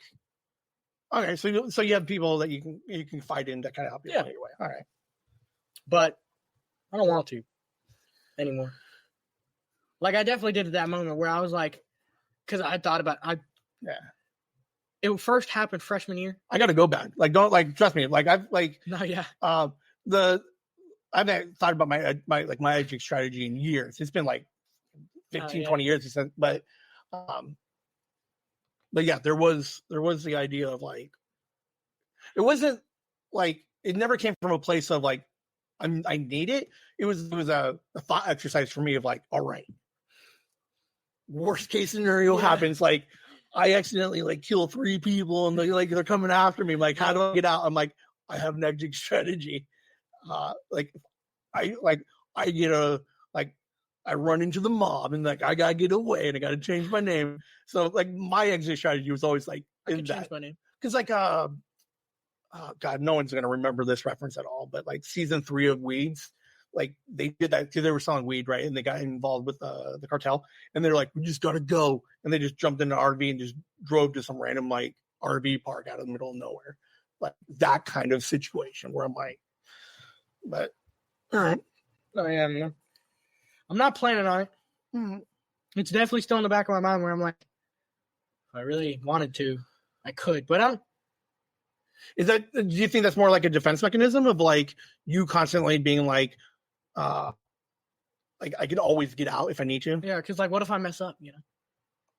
okay, so you have people that you can fight in that kind of help you along your way. All right. But I don't want to anymore. Like I definitely did at that moment where I was like, because I thought about it first happened freshman year. I got to go back. Like don't trust me. Like I've I haven't thought about my exit strategy in years. It's been like 15, 20 years since, but yeah, there was the idea of like, it wasn't like, it never came from a place of like, I need it. It was a thought exercise for me of like, all right, worst case scenario happens. Like I accidentally like kill 3 people and they're coming after me. I'm like, how do I get out? I'm like, I have an exit strategy. I run into the mob and like I gotta get away and I gotta change my name. So like my exit strategy was always like change my name because like God, no one's gonna remember this reference at all. But like season 3 of Weeds, like they did that because they were selling weed, right? And they got involved with the cartel, and they're like, we just gotta go, and they just jumped in an RV and just drove to some random like RV park out of the middle of nowhere, like that kind of situation where I'm like, but all right, I'm not planning on it. Mm-hmm. It's definitely still in the back of my mind where I'm like, if I really wanted to, I could, but I'm. Do you think that's more like a defense mechanism of like you constantly being like I can always get out if I need to? Yeah, because like, what if I mess up?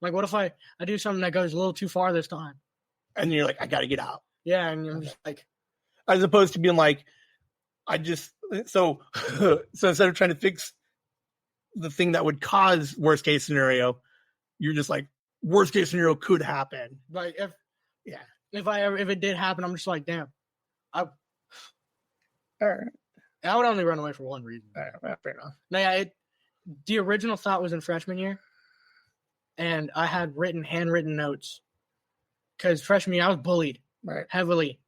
Like, what if I do something that goes a little too far this time? And you're like, I got to get out. Yeah, and you're just like, as opposed to being like, so instead of trying to fix the thing that would cause worst case scenario, you're just like, worst case scenario could happen. Like if it did happen, I'm just like, damn. I would only run away for one reason. Fair enough. Now, the original thought was in freshman year, and I had handwritten notes because freshman year I was bullied heavily.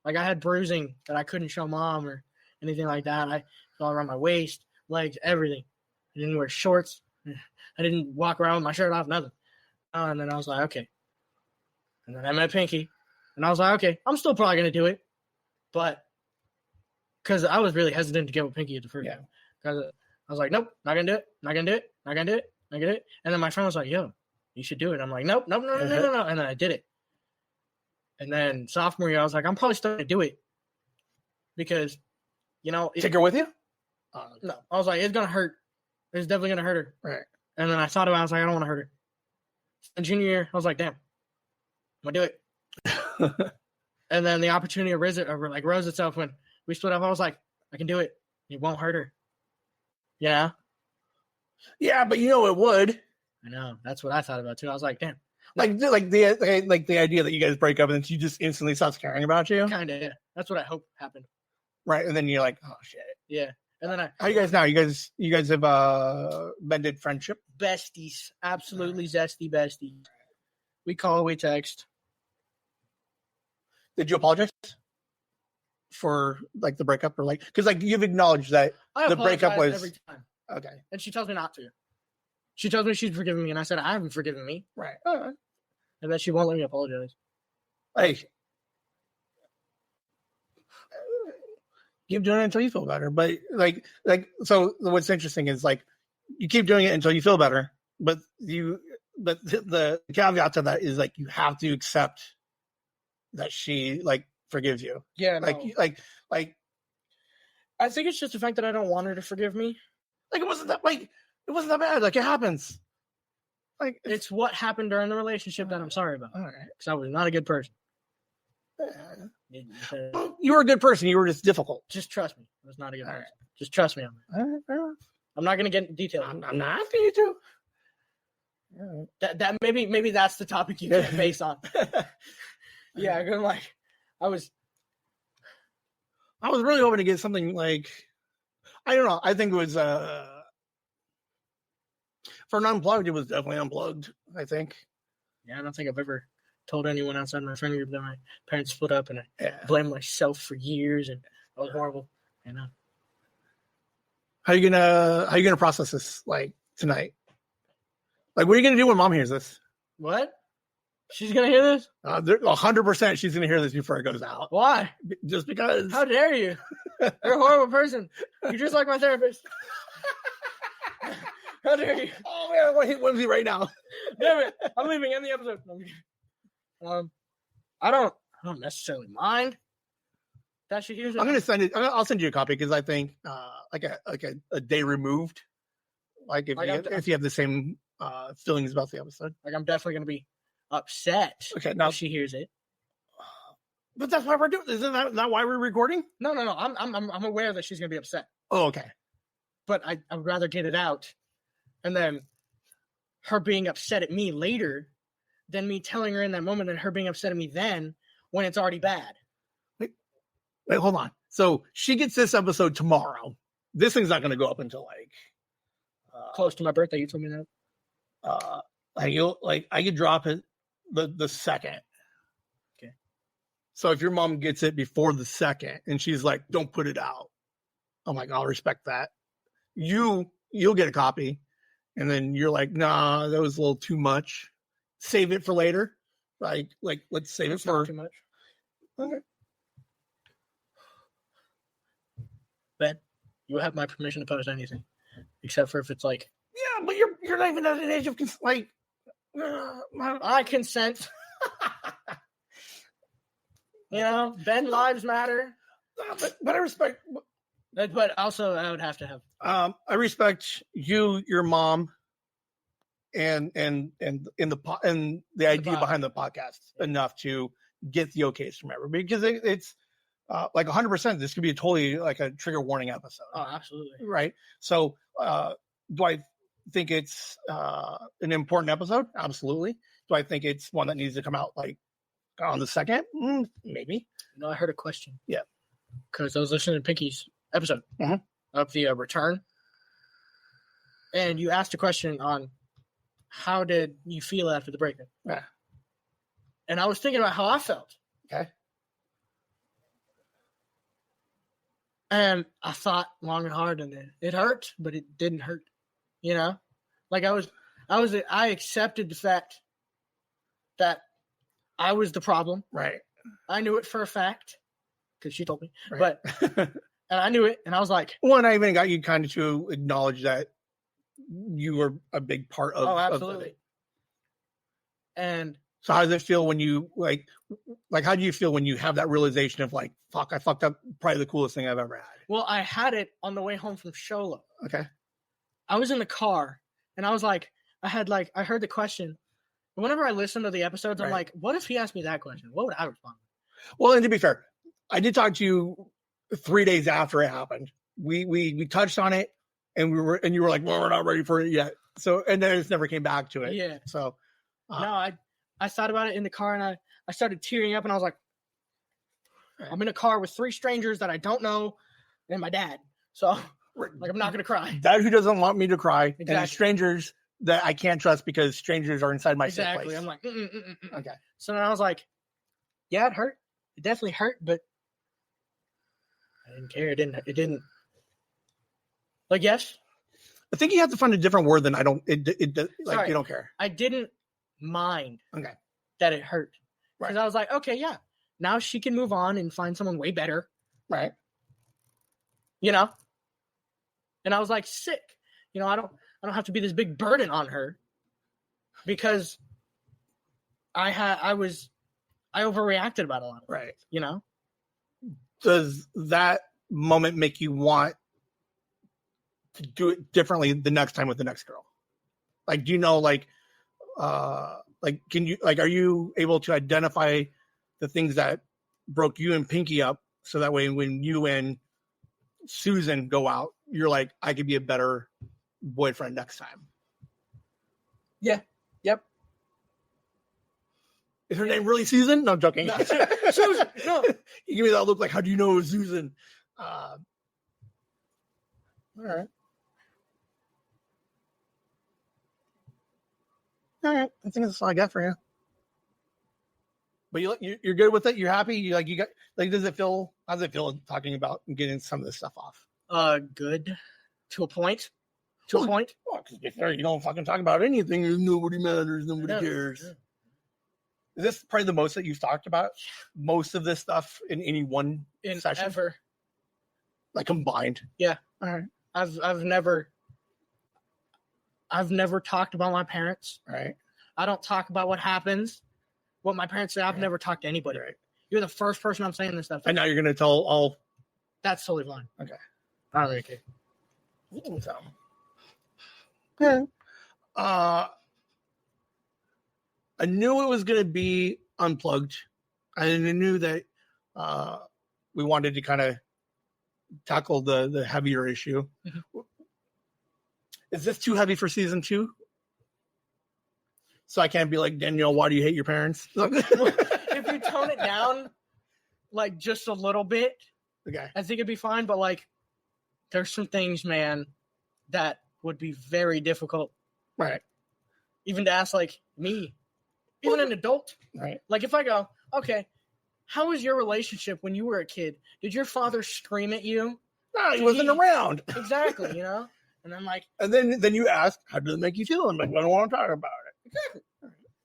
Like I had bruising that I couldn't show mom or anything like that. I all around my waist, legs, everything. I didn't wear shorts. I didn't walk around with my shirt off, nothing. And then I was like, okay. And then I met Pinky. And I was like, okay, I'm still probably going to do it. But because I was really hesitant to get with Pinky at the first time. Because I was like, nope, not going to do it. Not going to do it. Not going to do it. Not going to do it. And then my friend was like, yo, you should do it. I'm like, nope. And then I did it. And then sophomore year, I was like, I'm probably still going to do it. Because, take her with you? No. I was like, it's going to hurt. It's definitely going to hurt her. Right. And then I thought about it. I was like, I don't want to hurt her. And junior year, I was like, damn, I'm going to do it. And then the opportunity rose itself when we split up. I was like, I can do it. It won't hurt her. Yeah. Yeah, but it would. I know. That's what I thought about too. I was like, damn. Like the idea that you guys break up and then she just instantly stops caring about you. Kind of. Yeah. That's what I hope happened. Right, and then you're like, oh shit. Yeah. And then how you guys now? You guys have mended friendship? Besties. Absolutely zesty besties. We call, we text. Did you apologize for like the breakup or like because like you've acknowledged that the breakup was every time. Okay. And she tells me not to. She tells me she's forgiven me, and I said I haven't forgiven me. Right. And then she won't let me apologize. Hey. Keep doing it until you feel better. But like so what's interesting is like you keep doing it until you feel better, but the caveat to that is like you have to accept that she like forgives you. Yeah, no. like I think it's just the fact that I don't want her to forgive me. Like it wasn't that bad. Like it happens. Like it's what happened during the relationship that I'm sorry about. All right, because I was not a good person. You were a good person. You were just difficult. Just trust me. I was not a good person. Right. Just trust me on that. All right, fair enough. I'm not going to get into details. I'm not asking you to. That maybe that's the topic you can't base on. Yeah, I'm like, I was really hoping to get something like, I don't know. I think it was for an Unplugged, it was definitely Unplugged, I think. Yeah, I don't think I've ever told anyone outside my friend group that my parents split up, and I Yeah. blamed myself for years, and it was horrible. You know. How you gonna process this like tonight? Like, what are you gonna do when Mom hears this? What? She's gonna hear this? 100% she's gonna hear this before it goes out. Why? Just because. How dare you? You're a horrible person. You're just like my therapist. How dare you? Oh man, I want to hit Whimsy right now. Damn it! I'm leaving. End the episode. I don't necessarily mind that she hears it. I'm gonna send it. I'll send you a copy because I think like a day removed. Like if you have the same feelings about the episode. Like I'm definitely gonna be upset. Okay, now if she hears it. But that's why we're doing. Isn't that not why we're recording? No. I'm aware that she's gonna be upset. Oh, okay. But I would rather get it out, and then her being upset at me later, than me telling her in that moment, and her being upset at me then when it's already bad. Wait, hold on. So she gets this episode tomorrow. This thing's not going to go up until like close to my birthday. You told me that. I could drop it the second. Okay. So if your mom gets it before the second, and she's like, "Don't put it out," I'm like, "I'll respect that." You'll get a copy, and then you're like, "Nah, that was a little too much. Save it for later." Like let's save it for not too much. Okay. Ben, you have my permission to post anything, except for if it's like. Yeah, but you're not even at an age of like. I consent. You know, Ben lives matter. But I respect. But also, I would have to have. I respect you, your mom, and the idea behind the podcast enough to get the okays from everybody, because it's like 100%. This could be totally like a trigger warning episode. Oh, absolutely. Right. So, do I think it's an important episode? Absolutely. Do I think it's one that needs to come out like on the second? Maybe. No, I heard a question. Yeah. Because I was listening to Pinky's episode of the return, and you asked a question on how did you feel after the breakup? Yeah. And I was thinking about how I felt. Okay. And I thought long and hard, and it hurt, but it didn't hurt. You know, like I accepted the fact that I was the problem. Right. I knew it for a fact because she told me. Right. But and I knew it, and I was like, one, I even got you kind of to acknowledge that you were a big part of. Oh, absolutely. Of it. And so, how does it feel when you like? How do you feel when you have that realization of like, fuck, I fucked up? Probably the coolest thing I've ever had. Well, I had it on the way home from Sholo. Okay. I was in the car, and I was like, I heard the question. And whenever I listen to the episodes, I'm like, what if he asked me that question? What would I respond? Well, and to be fair, I did talk to you 3 days after it happened. We touched on it, and you were like, well, we're not ready for it yet. So, and then it just never came back to it. Yeah. So, no, I thought about it in the car, and I started tearing up, and I was like, I'm in a car with 3 strangers that I don't know, and my dad. So, like, I'm not gonna cry. Dad who doesn't want me to cry, exactly. And strangers that I can't trust because strangers are inside my safe place. I'm like, Okay. So then I was like, yeah, it hurt. It definitely hurt, but I didn't care. It didn't. Like, yes. I think you have to find a different word than I don't. You don't care. I didn't mind. Okay. That it hurt. Because Right. I was like, okay, yeah. Now she can move on and find someone way better. Right. You know? And I was like, sick. You know, I don't have to be this big burden on her because I overreacted about a lot of it. Right. You know? Does that moment make you want to do it differently the next time with the next girl? Like, do you know, can you, are you able to identify the things that broke you and Pinky up so that way when you and Susan go out, you're like, I could be a better boyfriend next time? Yeah. Is her name really Susan? No, I'm joking. No, Susan, no. You give me that look like, how do you know it was Susan? All right. All right. I think that's all I got for you. But you're good with it. You're happy. You got does it feel? How does it feel talking about and getting some of this stuff off? Good to a point. To a point. Well, because if you don't fucking talk about anything, nobody matters. Nobody cares. Yeah. Is this probably the most that you've talked about? Most of this stuff in any one session? Ever. Like combined? Yeah. All right. I've never talked about my parents. Right. I don't talk about what happens, what my parents say. I've never talked to anybody. Right. You're the first person I'm saying this stuff to. And now you're going to tell all. That's totally fine. Okay. I don't really care. So. Yeah. I knew it was going to be unplugged. I knew that we wanted to kind of tackle the heavier issue. Mm-hmm. Is this too heavy for season 2? So I can't be like, Danielle, why do you hate your parents? If you tone it down like just a little bit, okay, I think it'd be fine. But like, there's some things, man, that would be very difficult. Right. Even to ask like me, even an adult. Right. Like if I go, okay, how was your relationship when you were a kid? Did your father scream at you? No, he wasn't around. Exactly, you know? And I'm like... And then you ask, how did it make you feel? I'm like, I don't want to talk about it. Exactly.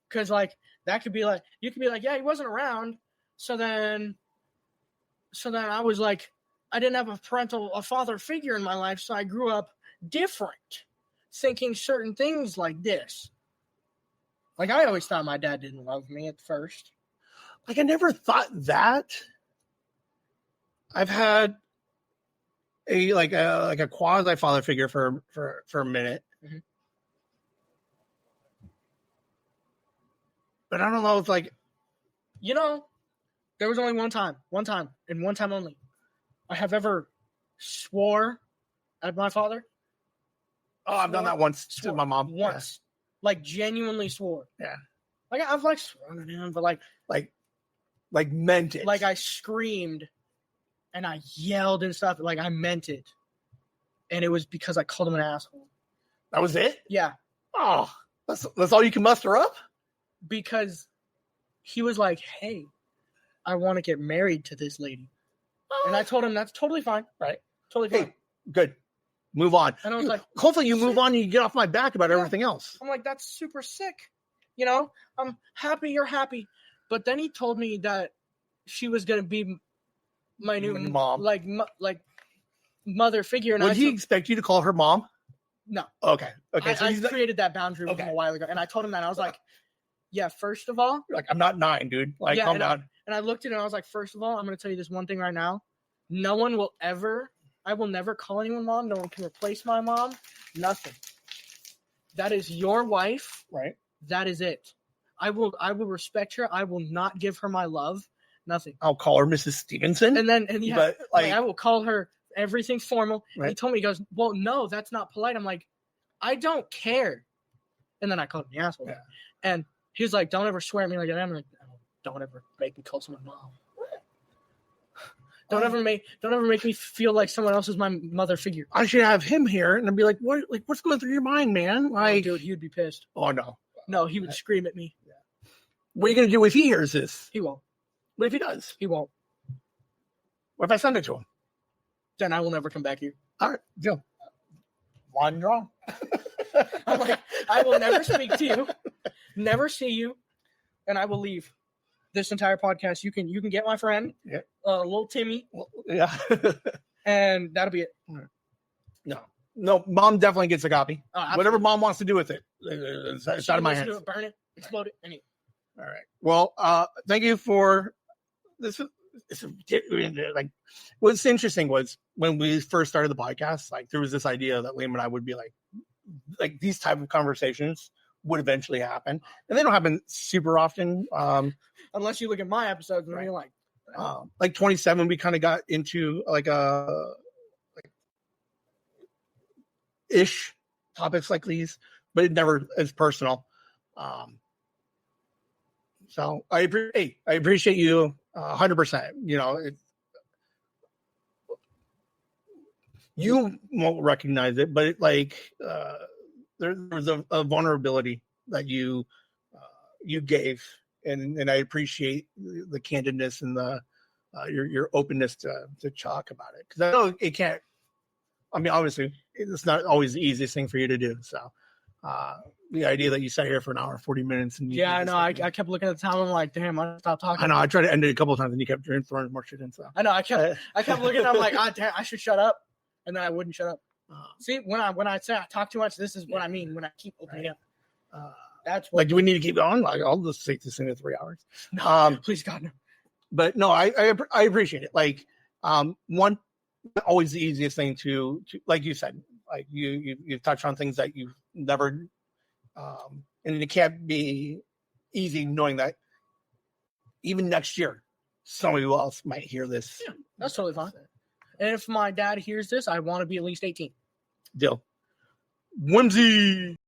Because, like, that could be like... You could be like, yeah, he wasn't around. So then I was like... I didn't have a father figure in my life, so I grew up different. Thinking certain things like this. Like, I always thought my dad didn't love me at first. Like, I never thought that. I've had a quasi father figure for a minute. Mm-hmm. But I don't know if like, you know, there was only one time, and one time only, I have ever swore at my father. Oh, I've done that once to my mom. Once. Yeah. Like genuinely swore. Yeah. Like I've like sworn at him, but like meant it. Like I screamed and I yelled and stuff. Like I meant it. And it was because I called him an asshole. That was it? Yeah. Oh, that's all you can muster up? Because he was like, hey, I want to get married to this lady. Oh. And I told him that's totally fine. Right. Totally fine. Hey, good. Move on. And I was like, hopefully you move on and you get off my back about everything else. I'm like, that's super sick. You know, I'm happy you're happy. But then he told me that she was going to be my new mom, like mother figure. And would he expect you to call her mom? No. Okay. So I created that boundary with him a while ago, and I told him that. I was like, yeah, first of all, like, I'm not 9, dude. Like, calm down. And I looked at it and I was like, first of all, I'm going to tell you this one thing right now. I will never call anyone mom. No one can replace my mom. Nothing. That is your wife. Right. That is it. I will respect her. I will not give her my love. Nothing. I'll call her Mrs. Stevenson. But I will call her everything formal. Right. He told me, he goes, well, no, that's not polite. I'm like, I don't care. And then I called him the asshole. Yeah. And he was like, don't ever swear at me like that. I'm like, don't ever make me call someone mom. Don't ever make me feel like someone else is my mother figure. I should have him here and I'd be like, what? Like, what's going through your mind, man? Like, dude, he would be pissed. Oh no. No, he would scream at me. Yeah. What are you gonna do if he hears this? He won't. What if he does? He won't. What if I send it to him? Then I will never come back here. All right, deal. One draw. I'm like, I will never speak to you, never see you, and I will leave. This entire podcast, you can get my friend, little Timmy, and that'll be it. No, mom definitely gets a copy. Whatever mom wants to do with it, it's out of my hands. Burn it, explode it, anyway. All right. Well, thank you for this. Like, what's interesting was when we first started the podcast, like there was this idea that Liam and I would be like these type of conversations would eventually happen, and they don't happen super often. Unless you look at my episodes and you're like 27, we kind of got into ish topics like these, but it never is personal. So I appreciate you 100%. You know, you won't recognize it, but there's a vulnerability that you gave, and I appreciate the candidness and the your openness to talk about it, because I know it can't. I mean, obviously, it's not always the easiest thing for you to do. So, the idea that you sat here for an hour, 40 minutes, and I know. I kept looking at the time. I'm like, damn, I gotta stop talking. I know. I tried to end it a couple of times, and you kept throwing more shit in. So I know. I kept looking. I'm like, ah, damn, I should shut up, and then I wouldn't shut up. See, when I say I talk too much, this is what I mean when I keep opening up. That's what. Like, do we need to keep going? Like, I'll just take this into 3 hours. No, please, God, no. But no, I appreciate it. Like, one, always the easiest thing to like you said, like you touch on things that you've never, and it can't be easy knowing that even next year somebody else might hear this. Yeah, that's totally fine. And if my dad hears this, I want to be at least 18. Deal. Whimsy.